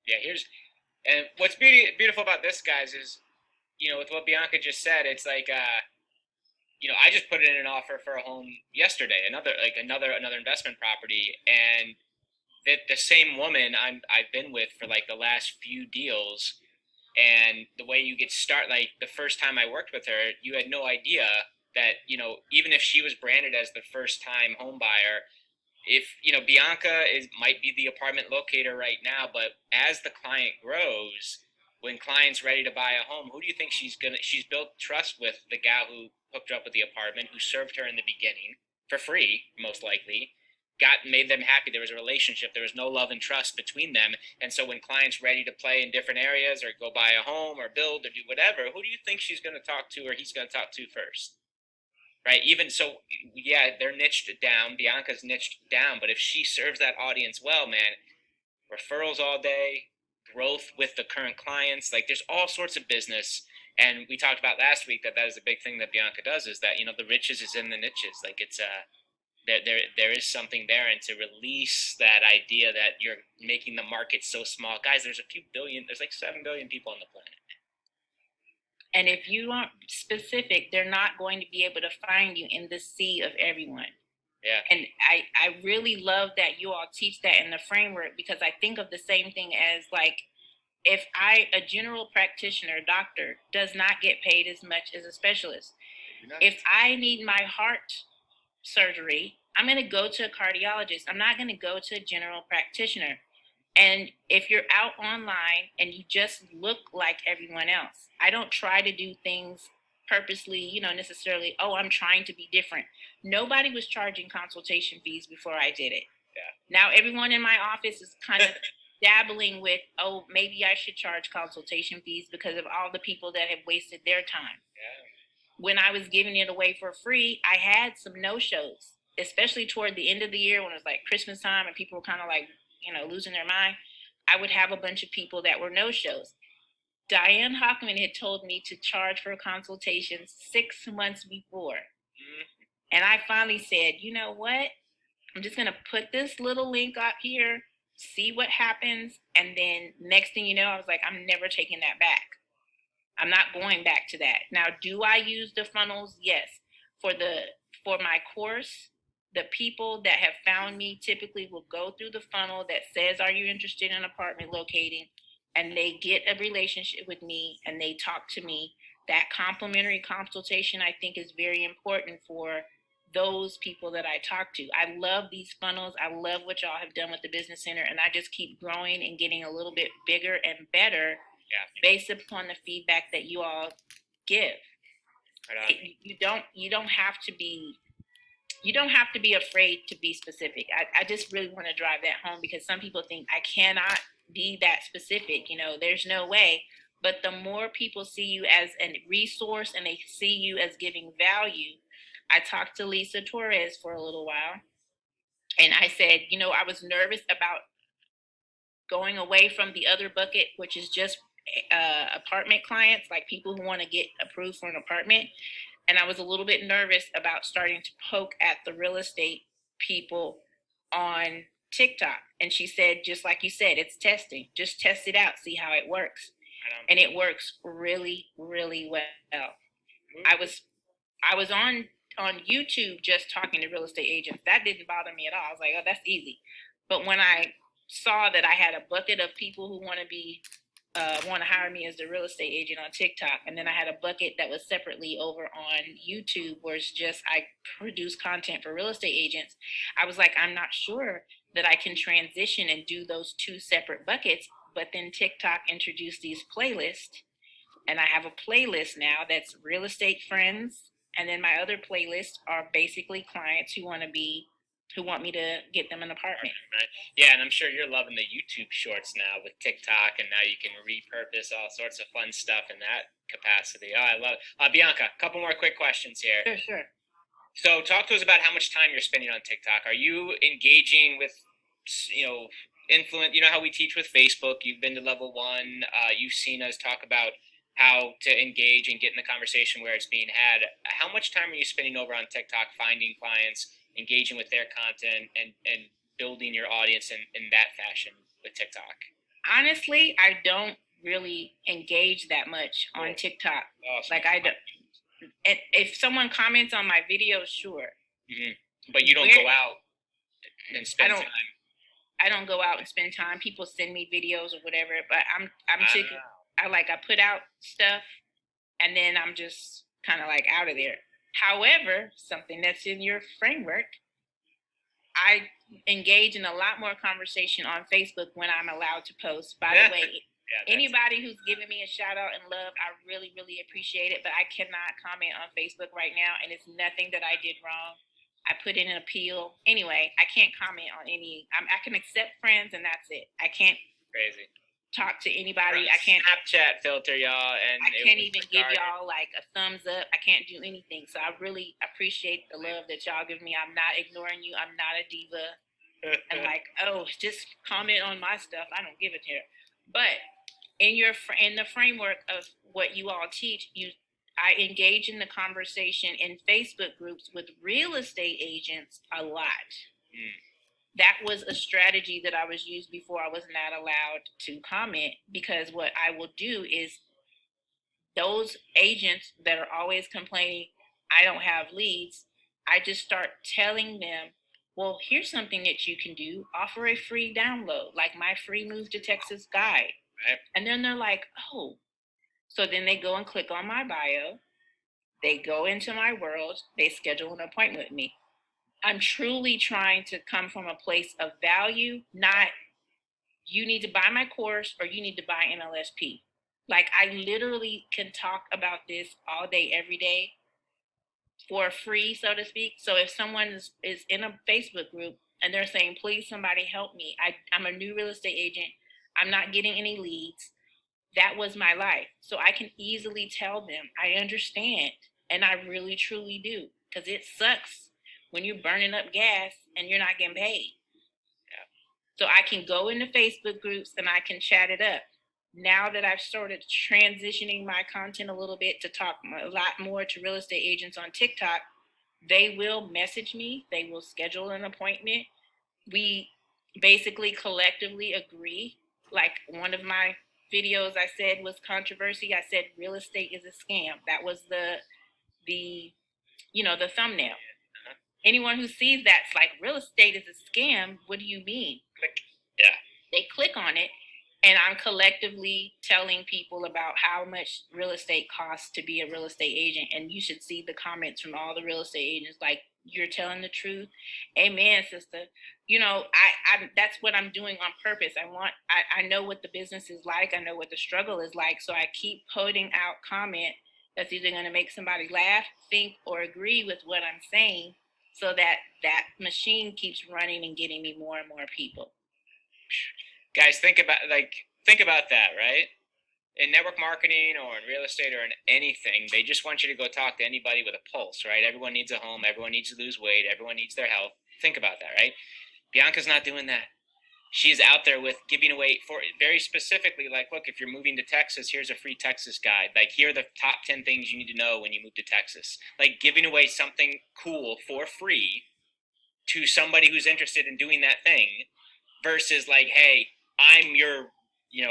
Yeah, and what's beautiful about this, guys, is, with what Bianca just said, it's like, I just put in an offer for a home yesterday, another investment property, and the same woman I've been with for like the last few deals, and the way you get started, like the first time I worked with her, you had no idea that, even if she was branded as the first time home buyer, if Bianca might be the apartment locator right now, but as the client grows, when client's ready to buy a home, who do you think she's built trust with? The gal who hooked her up with the apartment, who served her in the beginning for free, most likely, made them happy. There was a relationship. There was no love and trust between them. And so when clients ready to play in different areas or go buy a home or build or do whatever, who do you think she's going to talk to or he's going to talk to first? Right? Even so, yeah, they're niched down. Bianca's niched down, but if she serves that audience well, man, referrals all day, growth with the current clients, like there's all sorts of business. And we talked about last week that is a big thing that Bianca does, is that the riches is in the niches. Like it's there is something there, and to release that idea that you're making the market so small, guys. There's like 7 billion people on the planet. And if you aren't specific, they're not going to be able to find you in the sea of everyone. Yeah. And I really love that you all teach that in the framework, because I think of the same thing as like, if a general practitioner, doctor, does not get paid as much as a specialist. If I need my heart surgery, I'm going to go to a cardiologist. I'm not going to go to a general practitioner. And if you're out online and you just look like everyone else, I don't try to do things purposely, necessarily, oh, I'm trying to be different. Nobody was charging consultation fees before I did it. Yeah. Now everyone in my office is kind of dabbling with, oh, maybe I should charge consultation fees because of all the people that have wasted their time. Yeah. When I was giving it away for free, I had some no-shows, especially toward the end of the year when it was like Christmas time and people were kind of like, losing their mind. I would have a bunch of people that were no-shows. Diane Hockman had told me to charge for a consultation 6 months before. Mm-hmm. And I finally said, you know what? I'm just going to put this little link up here, see what happens. And then next thing you know, I was like, I'm never taking that back. I'm not going back to that. Now, do I use the funnels? Yes. For my course, the people that have found me typically will go through the funnel that says, "Are you interested in apartment locating?" And they get a relationship with me and they talk to me. That complimentary consultation, I think, is very important for those people that I talk to. I love these funnels. I love what y'all have done with the Business Center, and I just keep growing and getting a little bit bigger and better based upon the feedback that you all give. Right. You don't have to be afraid to be specific. I just really want to drive that home, because some people think I cannot be that specific. There's no way. But the more people see you as a resource and they see you as giving value. I talked to Lisa Torres for a little while, and I said, I was nervous about going away from the other bucket, which is just apartment clients, like people who want to get approved for an apartment. And I was a little bit nervous about starting to poke at the real estate people on TikTok. And she said, just like you said, it's testing. Just test it out, see how it works. And it works really, really well. I was on YouTube just talking to real estate agents. That didn't bother me at all. I was like, oh, that's easy. But when I saw that I had a bucket of people who want to hire me as the real estate agent on TikTok, and then I had a bucket that was separately over on YouTube, where it's just I produce content for real estate agents, I was like, I'm not sure that I can transition and do those two separate buckets. But then TikTok introduced these playlists, and I have a playlist now that's real estate friends, and then my other playlists are basically clients who want me to get them an apartment. Right. Yeah, and I'm sure you're loving the YouTube shorts now with TikTok, and now you can repurpose all sorts of fun stuff in that capacity. Oh, I love it. Bianca, a couple more quick questions here. Sure. So talk to us about how much time you're spending on TikTok. Are you engaging with, influence? You know how we teach with Facebook. You've been to level 1. You've seen us talk about how to engage and get in the conversation where it's being had. How much time are you spending over on TikTok finding clients, engaging with their content, and building your audience in that fashion with TikTok? Honestly, I don't really engage that much on TikTok. Awesome. Like I don't. If someone comments on my videos, sure. Mm-hmm. But you don't go out and spend time. I don't go out and spend time. People send me videos or whatever, but I'm chicken. I put out stuff, and then I'm just kind of like out of there. However, something that's in your framework, I engage in a lot more conversation on Facebook when I'm allowed to post. By the way, anybody who's giving me a shout out and love, I really, really appreciate it. But I cannot comment on Facebook right now, and it's nothing that I did wrong. I put in an appeal. Anyway, I can't comment on any. I can accept friends, and that's it. I can't talk to anybody. I can't Snapchat filter y'all, and I can't even give y'all like a thumbs up. I can't do anything. So I really appreciate the love that y'all give me. I'm not ignoring you. I'm not a diva. And like, oh, just comment on my stuff. I don't give a care. But in the framework of what you all teach, I engage in the conversation in Facebook groups with real estate agents a lot. That was a strategy that I was used before I was not allowed to comment, because what I will do is those agents that are always complaining, I don't have leads, I just start telling them, well, here's something that you can do. Offer a free download, like my free Move to Texas guide. Right. And then they're like, oh. So then they go and click on my bio. They go into my world. They schedule an appointment with me. I'm truly trying to come from a place of value, not you need to buy my course or you need to buy NLSP. Like I literally can talk about this all day, every day for free, so to speak. So if someone is in a Facebook group and they're saying, please, somebody help me. I'm a new real estate agent. I'm not getting any leads. That was my life. So I can easily tell them, I understand. And I really, truly do. Because it sucks when you're burning up gas and you're not getting paid. So I can go into Facebook groups and I can chat it up. Now that I've started transitioning my content a little bit to talk a lot more to real estate agents on TikTok, they will message me. They will schedule an appointment. We basically collectively agree. Like one of my videos I said was controversy. I said real estate is a scam. That was the the thumbnail. Anyone who sees that's like real estate is a scam. What do you mean? Click. Yeah. They click on it, and I'm collectively telling people about how much real estate costs to be a real estate agent. And you should see the comments from all the real estate agents like, you're telling the truth. Amen, sister. I that's what I'm doing on purpose. I know what the business is like. I know what the struggle is like. So I keep putting out comment that's either going to make somebody laugh, think, or agree with what I'm saying, so that that machine keeps running and getting me more and more people. Guys, think about that, right? In network marketing or in real estate or in anything, they just want you to go talk to anybody with a pulse, right? Everyone needs a home. Everyone needs to lose weight. Everyone needs their health. Think about that, right? Bianca's not doing that. She's out there with giving away for very specifically, like, look, if you're moving to Texas, here's a free Texas guide. Like, here are the top 10 things you need to know when you move to Texas. Like, giving away something cool for free to somebody who's interested in doing that thing versus like, hey, I'm your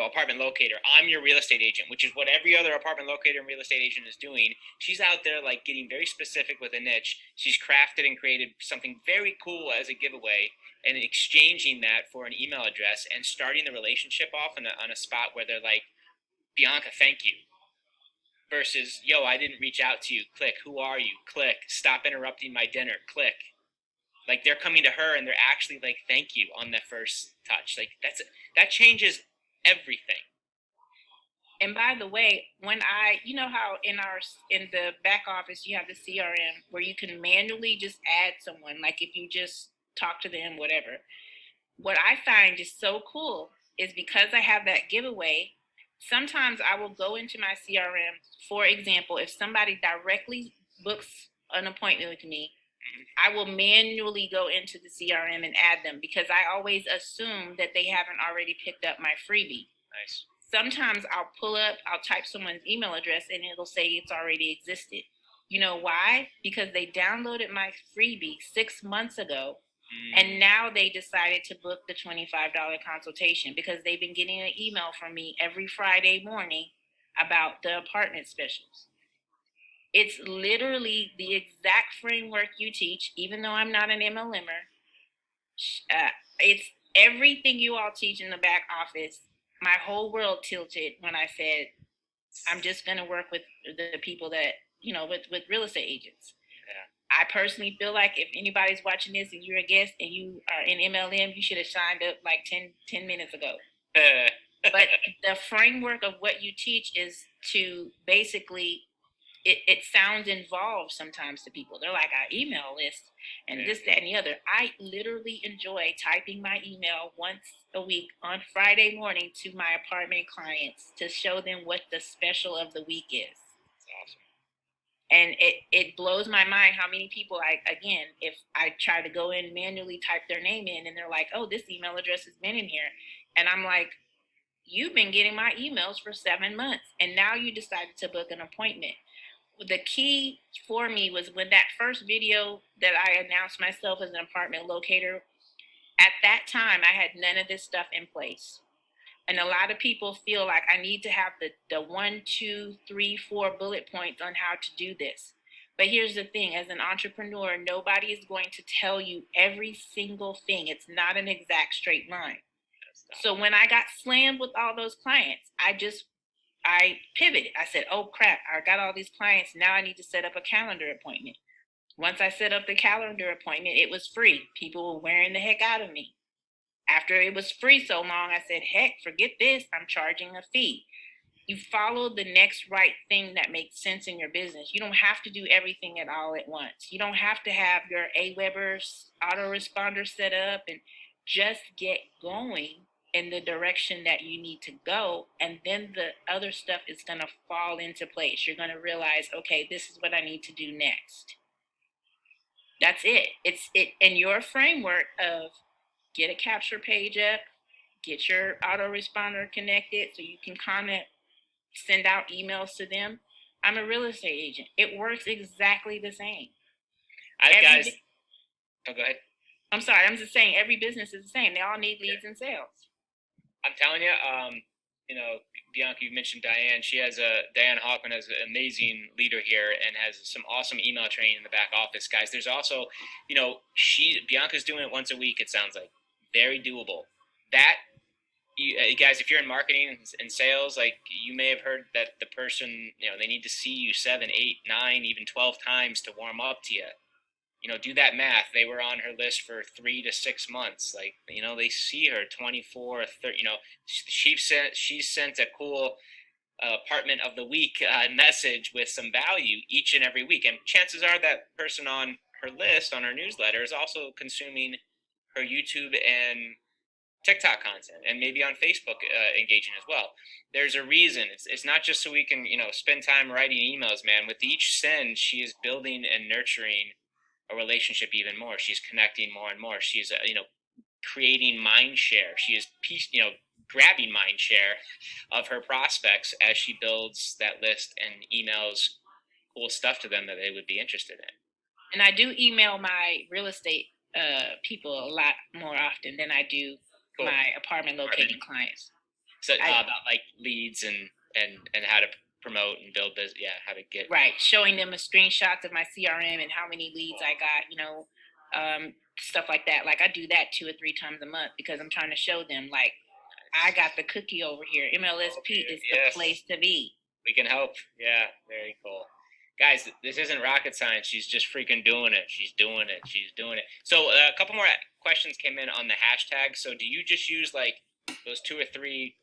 apartment locator. I'm your real estate agent, which is what every other apartment locator and real estate agent is doing. She's out there like getting very specific with a niche. She's crafted and created something very cool as a giveaway and exchanging that for an email address and starting the relationship off on a spot where they're like, Bianca, thank you. Versus, yo, I didn't reach out to you. Click, who are you? Click, stop interrupting my dinner. Click. Like, they're coming to her and they're actually like, thank you on the first touch. Like, that changes everything. And by the way, when how in the back office you have the CRM where you can manually just add someone, like if you just talk to them, whatever. What I find is so cool is because I have that giveaway, sometimes I will go into my CRM. For example, if somebody directly books an appointment with me, I will manually go into the CRM and add them because I always assume that they haven't already picked up my freebie. Nice. Sometimes I'll type someone's email address and it'll say it's already existed. You know why? Because they downloaded my freebie 6 months ago, and now they decided to book the $25 consultation because they've been getting an email from me every Friday morning about the apartment specials. It's literally the exact framework you teach, even though I'm not an MLMer. It's everything you all teach in the back office. My whole world tilted when I said, I'm just going to work with the people that, with real estate agents. Yeah. I personally feel like if anybody's watching this and you're a guest and you are in MLM, you should have signed up like 10 minutes ago. But the framework of what you teach is to basically, it sounds involved sometimes to people. They're like, our email list and this, that, and the other. I literally enjoy typing my email once a week on Friday morning to my apartment clients to show them what the special of the week is. That's awesome. And it blows my mind how many people if I try to go in manually type their name in and they're like, oh, this email address has been in here. And I'm like, you've been getting my emails for 7 months and now you decided to book an appointment. The key for me was when that first video that I announced myself as an apartment locator, at that time, I had none of this stuff in place. And a lot of people feel like I need to have the 1, 2, 3, 4 bullet points on how to do this. But here's the thing, as an entrepreneur, nobody is going to tell you every single thing. It's not an exact straight line. So when I got slammed with all those clients, I pivoted. I said, oh crap, I got all these clients. Now I need to set up a calendar appointment. Once I set up the calendar appointment, it was free. People were wearing the heck out of me. After it was free so long, I said, heck, forget this. I'm charging a fee. You follow the next right thing that makes sense in your business. You don't have to do everything at all at once. You don't have to have your Aweber autoresponder set up, and just get going in the direction that you need to go, and then the other stuff is going to fall into place. You're going to realize, okay, this is what I need to do next. That's it. It's in your framework of get a capture page up, get your autoresponder connected so you can comment, send out emails to them. I'm a real estate agent. It works exactly the same. Oh, go ahead. I'm sorry. I'm just saying every business is the same. They all need leads and sales. I'm telling you, Bianca, you mentioned Diane. Diane Hoffman has an amazing leader here and has some awesome email training in the back office, guys. There's also, Bianca's doing it once a week. It sounds like very doable. That guys, if you're in marketing and sales, like you may have heard that the person, they need to see you 7, 8, 9, even 12 times to warm up to you. Do that math. They were on her list for 3 to 6 months. Like, they see her 24, 30. She sent a cool apartment of the week message with some value each and every week, and chances are that person on her list on her newsletter is also consuming her YouTube and TikTok content, and maybe on Facebook engaging as well. There's a reason. It's not just so we can spend time writing emails, man. With each send, she is building and nurturing a relationship even more. She's connecting more and more. She's creating mind share. She is grabbing mind share of her prospects as she builds that list and emails cool stuff to them that they would be interested in. And I do email my real estate people a lot more often than I do my apartment locating clients. So about like leads and how to promote and build this, how to get showing them a screenshots of my CRM and how many leads I got, stuff like that. Like I do that 2 or 3 times a month because I'm trying to show them like I got the cookie over here. MLSP is the place to be. We can help. Yeah, very cool. Guys, this isn't rocket science. She's just freaking doing it. She's doing it. She's doing it. So a couple more questions came in on the hashtag. So do you just use like those 2 or 3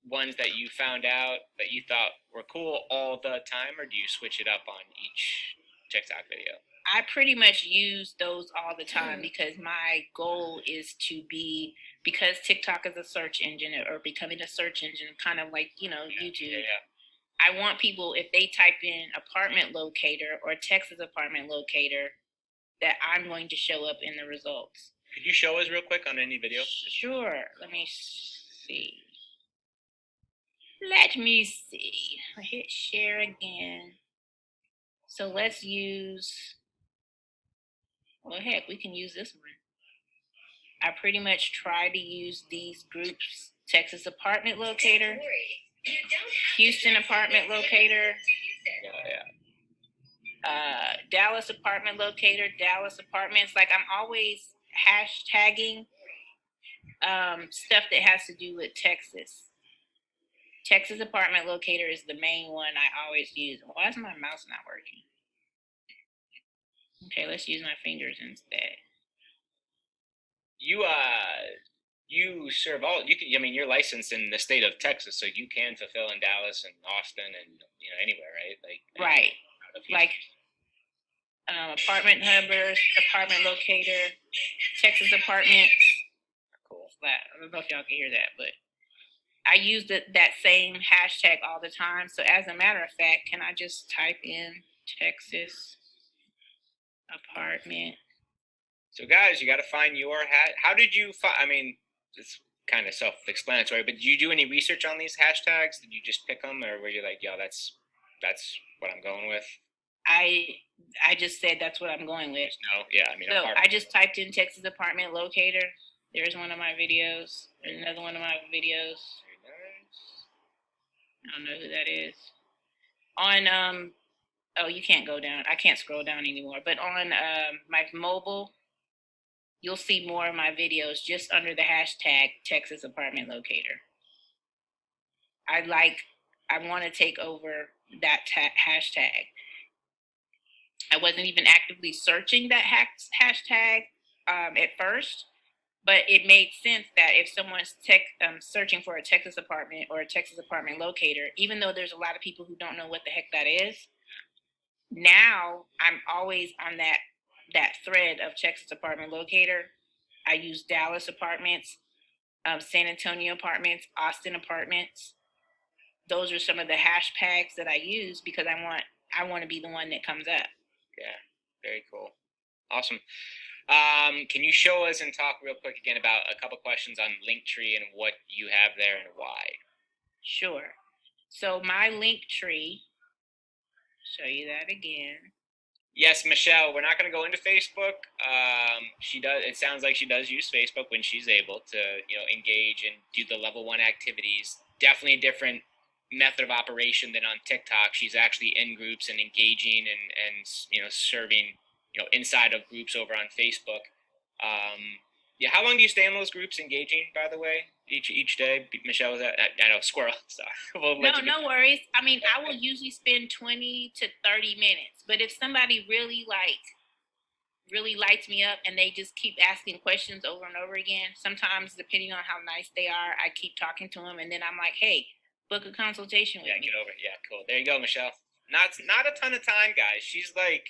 ones that you found out that you thought were cool all the time, or do you switch it up on each TikTok video? I pretty much use those all the time because my goal is to be, because TikTok is a search engine or becoming a search engine, kind of like, YouTube. Yeah. I want people, if they type in apartment locator or Texas apartment locator, that I'm going to show up in the results. Could you show us real quick on any video? Sure. Let me see. I'll hit share again. So let's use, well, heck, we can use this one. I pretty much try to use these groups: Texas apartment locator, Houston apartment locator, Dallas apartment locator, Dallas apartments. Like I'm always hashtagging stuff that has to do with Texas. Texas apartment locator is the main one I always use. Why is my mouse not working? Okay, let's use my fingers instead. You serve all. You're licensed in the state of Texas, so you can fulfill in Dallas and Austin and anywhere, right? Right. Like apartment hubbers, apartment locator, Texas apartments. Cool. I don't know if y'all can hear that, but I use that same hashtag all the time. So as a matter of fact, can I just type in Texas apartment? So guys, you got to find your hat. How did you find? It's kind of self-explanatory, but did you do any research on these hashtags? Did you just pick them, or were you like, "Yo, that's what I'm going with"? I just said that's what I'm going with. No, yeah, So I just typed in Texas apartment locator. There's one of my videos. There's another one of my videos. I don't know who that is. On you can't go down. I can't scroll down anymore. But on my mobile, you'll see more of my videos just under the hashtag Texas apartment locator. I want to take over that hashtag. I wasn't even actively searching that hashtag at first, but it made sense that if someone's searching for a Texas apartment or a Texas apartment locator, even though there's a lot of people who don't know what the heck that is, now I'm always on that thread of Texas apartment locator. I use Dallas apartments, San Antonio apartments, Austin apartments. Those are some of the hashtags that I use because I want to be the one that comes up. Yeah, very cool. Awesome. Can you show us and talk real quick again about a couple questions on Linktree and what you have there and why? Sure. So my Linktree, show you that again. Yes, Michelle, we're not going to go into Facebook. She does. It sounds like she does use Facebook when she's able to, engage and do the level 1 activities. Definitely a different method of operation than on TikTok. She's actually in groups and engaging and serving inside of groups over on Facebook. Yeah, how long do you stay in those groups engaging? By the way, each day, Michelle was at. I know squirrel. Sorry. No worries. I mean, I will usually spend 20 to 30 minutes, but if somebody really lights me up and they just keep asking questions over and over again, sometimes depending on how nice they are, I keep talking to them, and then I'm like, hey, book a consultation with me. Get over it. Yeah, cool. There you go, Michelle. Not a ton of time, guys. She's like,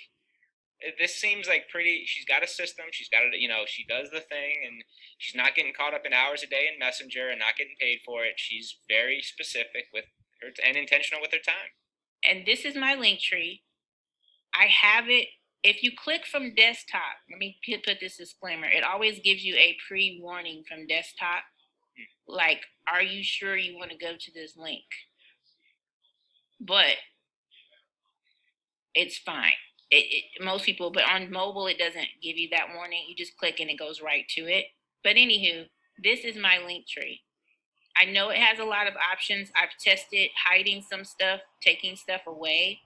this seems like pretty. She's got a system. She's got it. She does the thing, and she's not getting caught up in hours a day in Messenger and not getting paid for it. She's very specific with her and intentional with her time. And this is my link tree. I have it. If you click from desktop, let me put this disclaimer. It always gives you a pre-warning from desktop. Like, are you sure you want to go to this link? But it's fine. Most people, but on mobile, it doesn't give you that warning. You just click and it goes right to it. But anywho, this is my link tree. I know it has a lot of options. I've tested hiding some stuff, taking stuff away.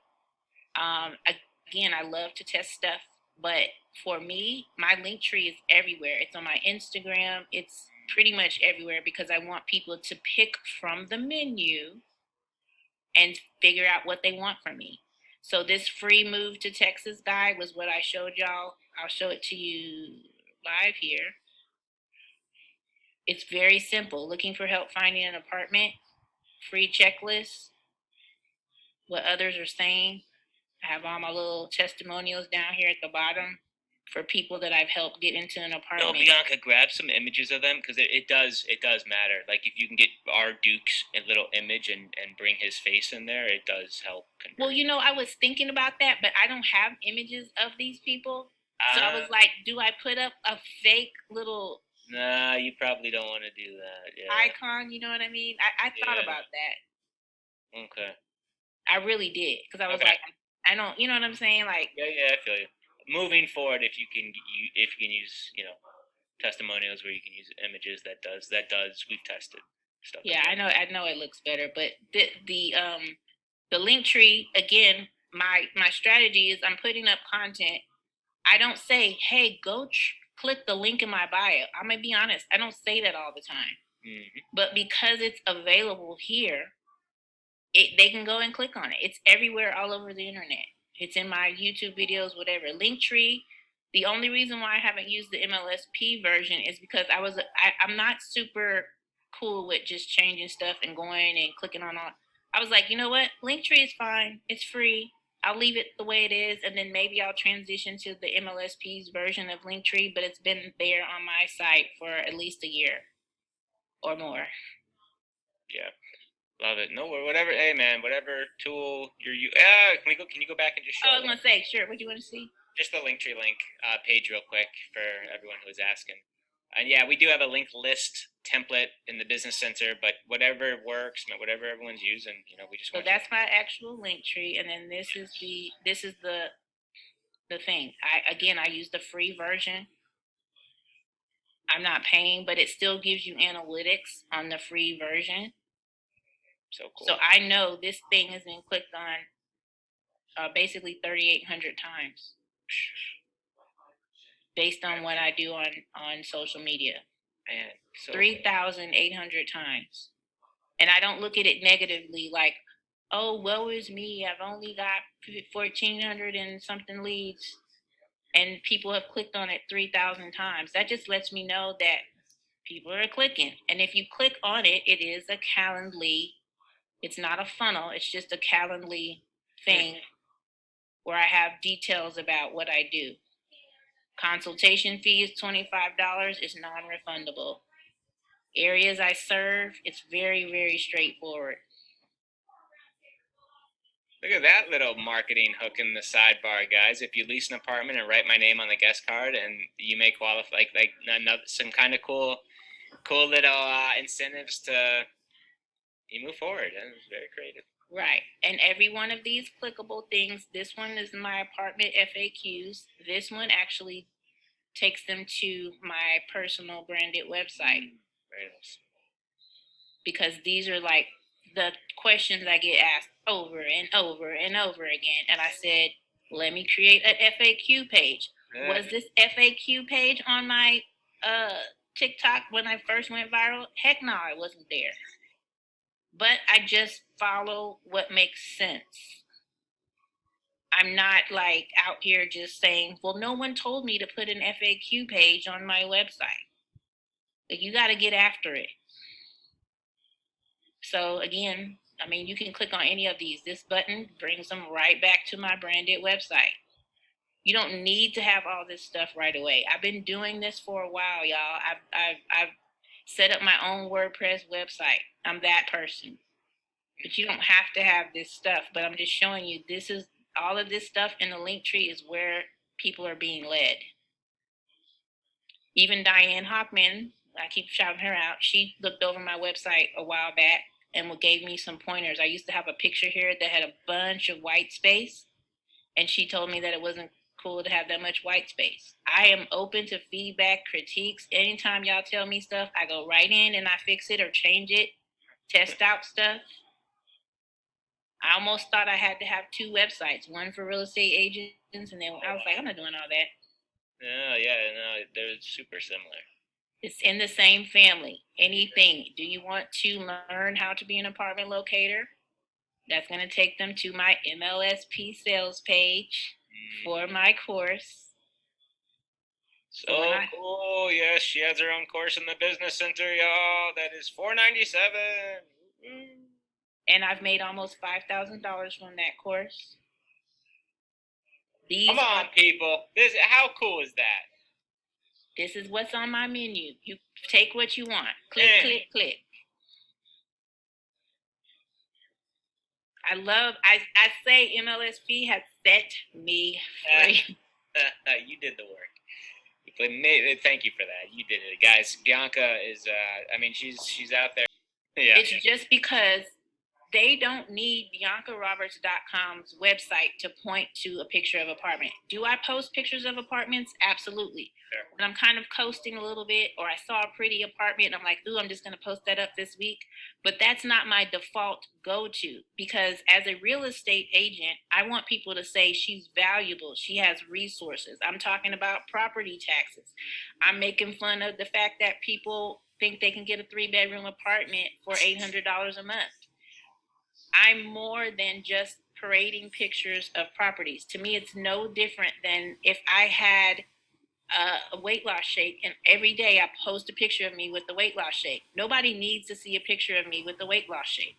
Again, I love to test stuff, but for me, my link tree is everywhere. It's on my Instagram. It's pretty much everywhere because I want people to pick from the menu and figure out what they want from me. So this free move to Texas guide was what I showed y'all. I'll show it to you live here. It's very simple. Looking for help finding an apartment, free checklist, what others are saying. I have all my little testimonials down here at the bottom for people that I've helped get into an apartment. No, Bianca, grab some images of them because it does matter. Like if you can get our Duke's a little image and bring his face in there, it does help. Well, I was thinking about that, but I don't have images of these people. So I was like, do I put up a fake little... Nah, you probably don't want to do that. Yeah. Icon, you know what I mean? I thought about that. Okay. I really did because I was like, I don't, you know what I'm saying? Like, yeah, I feel you. Moving forward, if you can use testimonials where you can use images, that does we've tested stuff. Yeah, I know it looks better, but the link tree again. My strategy is I'm putting up content. I don't say, hey, go click the link in my bio. I'm gonna be honest, I don't say that all the time. Mm-hmm. But because it's available here, they can go and click on it. It's everywhere, all over the internet. It's in my YouTube videos, whatever. Linktree. The only reason why I haven't used the MLSP version is because I'm not super cool with just changing stuff and going and clicking on all. I was like, you know what? Linktree is fine. It's free. I'll leave it the way it is, and then maybe I'll transition to the MLSP's version of Linktree, but it's been there on my site for at least a year or more. Yeah. Love it. No, whatever. Hey, man, whatever tool you're using. Can you go back and just show? I was gonna say, sure. What do you want to see? Just the Linktree link page real quick for everyone who is asking. And yeah, we do have a link list template in the Business Center, but whatever works, whatever everyone's using, we just. So that's my actual Linktree, and then this is the thing. I use the free version. I'm not paying, but it still gives you analytics on the free version. So cool. So I know this thing has been clicked on basically 3,800 times based on what I do on social media. Man, so 3,800 times. And I don't look at it negatively like, oh, woe is me. I've only got 1,400 and something leads. And people have clicked on it 3,000 times. That just lets me know that people are clicking. And if you click on it, it is a Calendly. It's not a funnel. It's just a Calendly thing where I have details about what I do. Consultation fee is $25. It's non-refundable. Areas I serve, it's very, very straightforward. Look at that little marketing hook in the sidebar, guys. If you lease an apartment and write my name on the guest card, and you may qualify, like some kind of cool little incentives to you move forward. And it's very creative. Right. And every one of these clickable things, this one is my apartment FAQs. This one actually takes them to my personal branded website. Very nice. Because these are like the questions I get asked over and over and over again. And I said, let me create an FAQ page. Yeah. Was this FAQ page on my TikTok when I first went viral? Heck no, it wasn't there. But I just follow what makes sense. I'm not like out here just saying, well, no one told me to put an FAQ page on my website. Like, you got to get after it. So again, I mean, you can click on any of these. This button brings them right back to my branded website. You don't need to have all this stuff right away. I've been doing this for a while, y'all. I've set up my own WordPress website. I'm that person. But you don't have to have this stuff. But I'm just showing you, this is all of this stuff in the link tree is where people are being led. Even Diane Hockman, I keep shouting her out. She looked over my website a while back and gave me some pointers. I used to have a picture here that had a bunch of white space, and she told me that it wasn't cool to have that much white space. I am open to feedback, critiques. Anytime y'all tell me stuff, I go right in and I fix it or change it, test out stuff. I almost thought I had to have two websites, one for real estate agents, and then I was like, I'm not doing all that. No, they're super similar. It's in the same family. Anything. Do you want to learn how to be an apartment locator? That's going to take them to my MLSP sales page for my course. So cool. Yes, she has her own course in the business center, y'all. That is $497. And I've made almost $5,000 from that course. Come on, people. How cool is that? This is what's on my menu. You take what you want. Click, click, click. I say MLSP has set me free. You did the work. Thank you for that. You did it, guys. Bianca is, she's out there. Yeah. It's just because they don't need BiancaRoberts.com's website to point to a picture of apartment. Do I post pictures of apartments? Absolutely. Sure. When I'm kind of coasting a little bit, or I saw a pretty apartment and I'm like, ooh, I'm just going to post that up this week. But that's not my default go-to, because as a real estate agent, I want people to say she's valuable. She has resources. I'm talking about property taxes. I'm making fun of the fact that people think they can get a 3-bedroom apartment for $800 a month. I'm more than just parading pictures of properties. To me, it's no different than if I had a weight loss shake and every day I post a picture of me with the weight loss shake. Nobody needs to see a picture of me with the weight loss shake.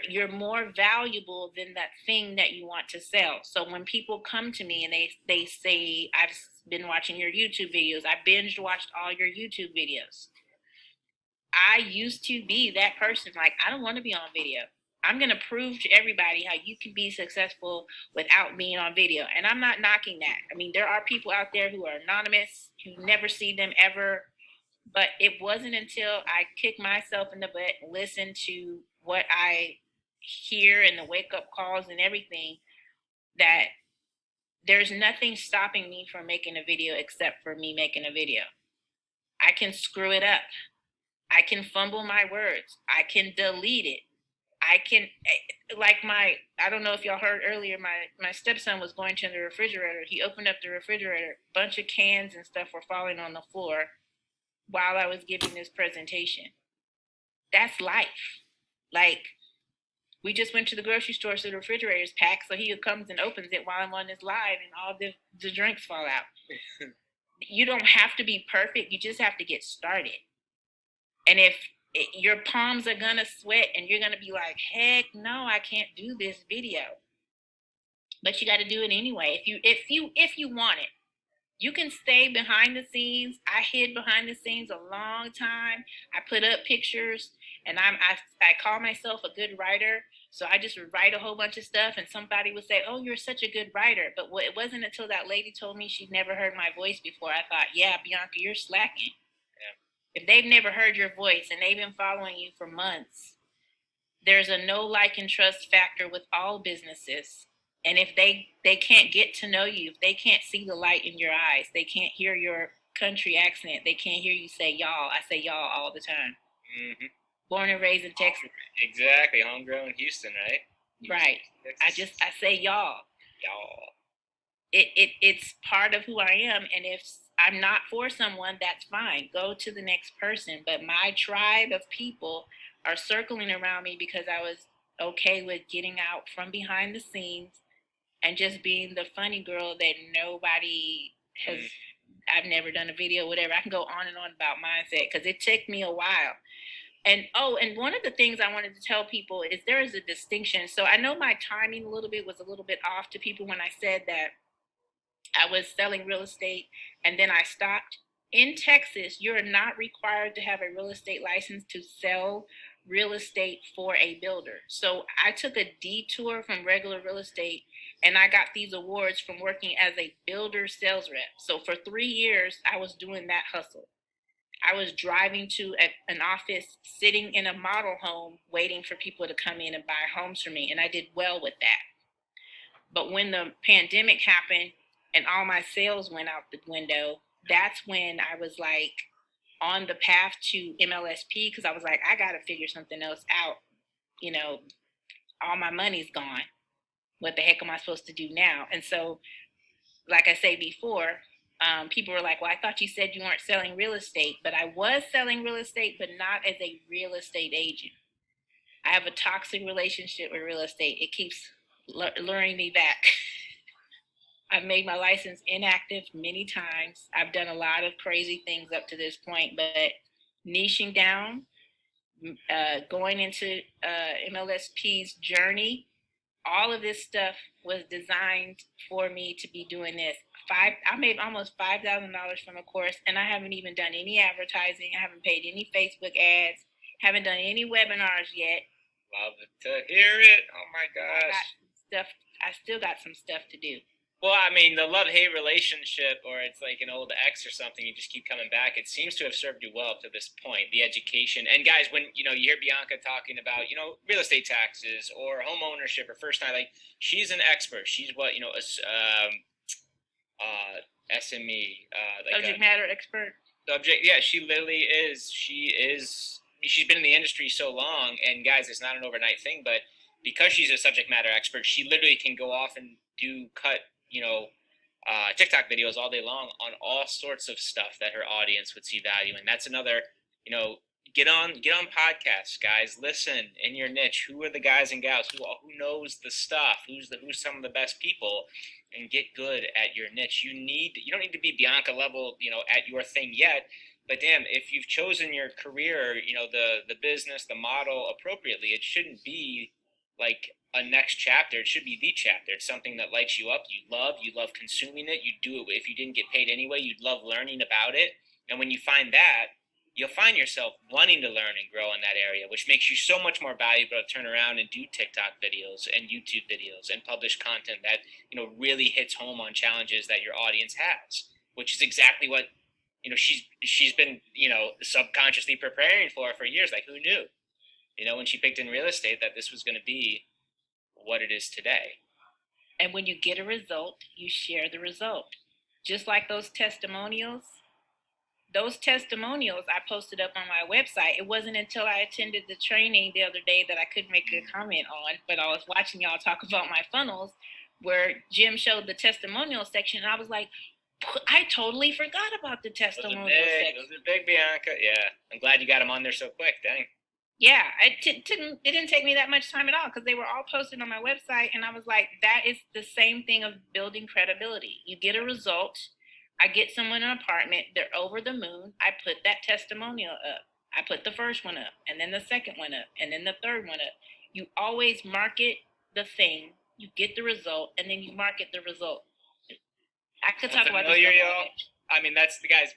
You're more valuable than that thing that you want to sell. So when people come to me and they say, I've been watching your YouTube videos, I binge watched all your YouTube videos. I used to be that person. Like, I don't want to be on video. I'm going to prove to everybody how you can be successful without being on video. And I'm not knocking that. I mean, there are people out there who are anonymous, who never see them ever. But it wasn't until I kicked myself in the butt and listened to what I hear and the wake-up calls and everything that there's nothing stopping me from making a video except for me making a video. I can screw it up. I can fumble my words. I can delete it. I can, like I don't know if y'all heard earlier, my stepson was going to the refrigerator. He opened up the refrigerator. A bunch of cans and stuff were falling on the floor while I was giving this presentation. That's life. Like, we just went to the grocery store, so the refrigerator's packed, so he comes and opens it while I'm on this live, and all the drinks fall out. You don't have to be perfect. You just have to get started. And if your palms are gonna sweat and you're gonna be like, heck no, I can't do this video. But you got to do it anyway. If you want it, you can stay behind the scenes. I hid behind the scenes a long time. I put up pictures, and I call myself a good writer. So I just would write a whole bunch of stuff, and somebody would say, oh, you're such a good writer. But it wasn't until that lady told me she'd never heard my voice before, I thought, yeah, Bianca, you're slacking. If they've never heard your voice and they've been following you for months, there's a know, like, and trust factor with all businesses. And if they can't get to know you, if they can't see the light in your eyes, they can't hear your country accent, they can't hear you say y'all. I say y'all all the time. Mm-hmm. Born and raised in Texas. Exactly, homegrown Houston, right? Right. Texas. I say y'all. Y'all. It's part of who I am, and if I'm not for someone, that's fine. Go to the next person. But my tribe of people are circling around me because I was okay with getting out from behind the scenes and just being the funny girl that nobody has. I've never done a video, whatever. I can go on and on about mindset because it took me a while. And and one of the things I wanted to tell people is there is a distinction. So I know my timing a little bit was a little bit off to people when I said that I was selling real estate and then I stopped. In Texas, you're not required to have a real estate license to sell real estate for a builder. So I took a detour from regular real estate and I got these awards from working as a builder sales rep. So for 3 years, I was doing that hustle. I was driving to an office, sitting in a model home, waiting for people to come in and buy homes for me. And I did well with that. But when the pandemic happened and all my sales went out the window, that's when I was like on the path to MLSP because I was like, I got to figure something else out. You know, all my money's gone. What the heck am I supposed to do now? And so, like I say before, people were like, well, I thought you said you weren't selling real estate, but I was selling real estate, but not as a real estate agent. I have a toxic relationship with real estate. It keeps luring me back. I've made my license inactive many times. I've done a lot of crazy things up to this point, but niching down, going into MLSP's journey, all of this stuff was designed for me to be doing this. I made almost $5,000 from a course, and I haven't even done any advertising. I haven't paid any Facebook ads. Haven't done any webinars yet. Love to hear it. Oh my gosh. I still got some stuff to do. Well, I mean, the love-hate relationship, or it's like an old ex or something, you just keep coming back. It seems to have served you well up to this point. The education, and guys, when you hear Bianca talking about real estate taxes or home ownership or first time, like she's an expert. She's what SME, like subject matter expert. Subject, yeah, she literally is. She's been in the industry so long, and guys, it's not an overnight thing, but because she's a subject matter expert, she literally can go off and cut TikTok videos all day long on all sorts of stuff that her audience would see value in. That's another, get on podcasts, guys. Listen in your niche. Who are the guys and gals who knows the stuff? Who's some of the best people? And get good at your niche. You don't need to be Bianca level, at your thing yet. But damn, if you've chosen your career, the business, the model appropriately, it shouldn't be like a next chapter. It should be the chapter. It's something that lights you up. You love consuming it. You do it if you didn't get paid anyway. You'd love learning about it. And when you find that, you'll find yourself wanting to learn and grow in that area, which makes you so much more valuable to turn around and do TikTok videos and YouTube videos and publish content that really hits home on challenges that your audience has, which is exactly what she's been subconsciously preparing for years. Like, who knew? When she picked in real estate, that this was going to be what it is today. And when you get a result, you share the result. Just like those testimonials I posted up on my website. It wasn't until I attended the training the other day that I could make a comment on, but I was watching y'all talk about my funnels where Jim showed the testimonial section, and I was like, I totally forgot about the testimonial section. Those are big, Bianca. Yeah, I'm glad you got them on there so quick. Dang. Yeah, it didn't take me that much time at all because they were all posted on my website, and I was like, that is the same thing of building credibility. You get a result. I get someone an apartment, they're over the moon. I put that testimonial up. I put the first one up, and then the second one up, and then the third one up. You always market the thing, you get the result, and then you market the result. I could talk about this. Y'all. I mean, that's the guys.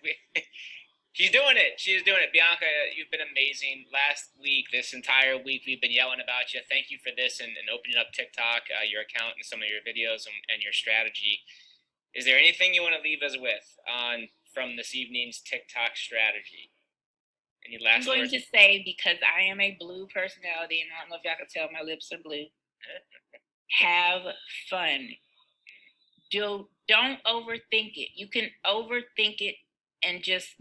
She's doing it. She's doing it. Bianca, you've been amazing. Last week, this entire week, we've been yelling about you. Thank you for this and opening up TikTok, your account, and some of your videos and your strategy. Is there anything you want to leave us with from this evening's TikTok strategy? Any last I'm going to say, because I am a blue personality, and I don't know if y'all can tell my lips are blue. Have fun. Don't overthink it. You can overthink it and just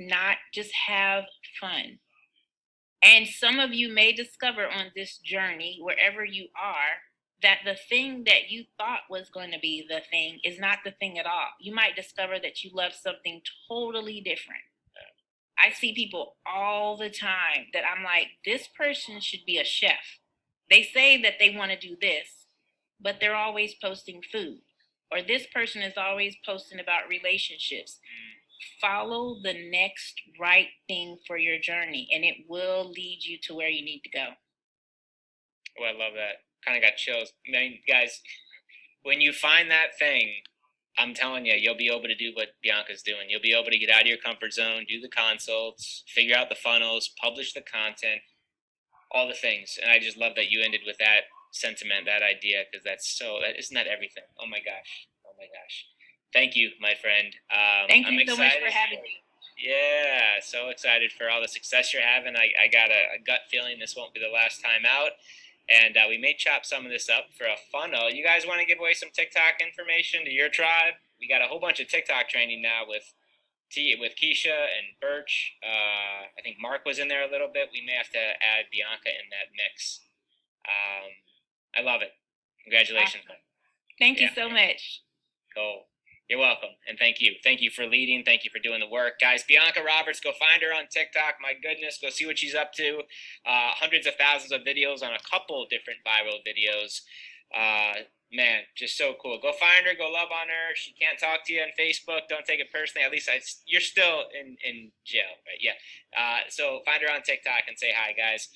have fun. And some of you may discover on this journey, wherever you are, that the thing that you thought was going to be the thing is not the thing at all. You might discover that you love something totally different. I see people all the time that I'm like, this person should be a chef. They say that they want to do this, but they're always posting food. Or this person is always posting about relationships. Follow the next right thing for your journey, and it will lead you to where you need to go. Oh, I love that. Kind of got chills. I mean, guys, when you find that thing, I'm telling you, you'll be able to do what Bianca's doing. You'll be able to get out of your comfort zone, do the consults, figure out the funnels, publish the content, all the things. And I just love that you ended with that sentiment, that idea, because isn't that everything? Oh my gosh. Oh my gosh. Thank you, my friend. Thank you I'm so much for having me. Yeah, so excited for all the success you're having. I got a gut feeling this won't be the last time out. And we may chop some of this up for a funnel. You guys want to give away some TikTok information to your tribe? We got a whole bunch of TikTok training now with Keisha and Birch. I think Mark was in there a little bit. We may have to add Bianca in that mix. I love it. Congratulations. Awesome. Thank you so much. Cool. You're welcome, and thank you. Thank you for leading. Thank you for doing the work. Guys, Bianca Roberts, go find her on TikTok. My goodness, go see what she's up to. Hundreds of thousands of videos on a couple different viral videos. Man, just so cool. Go find her. Go love on her. She can't talk to you on Facebook. Don't take it personally. At least you're still in jail, right? Yeah. So find her on TikTok and say hi, guys.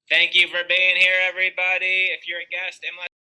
Thank you for being here, everybody. If you're a guest, MLS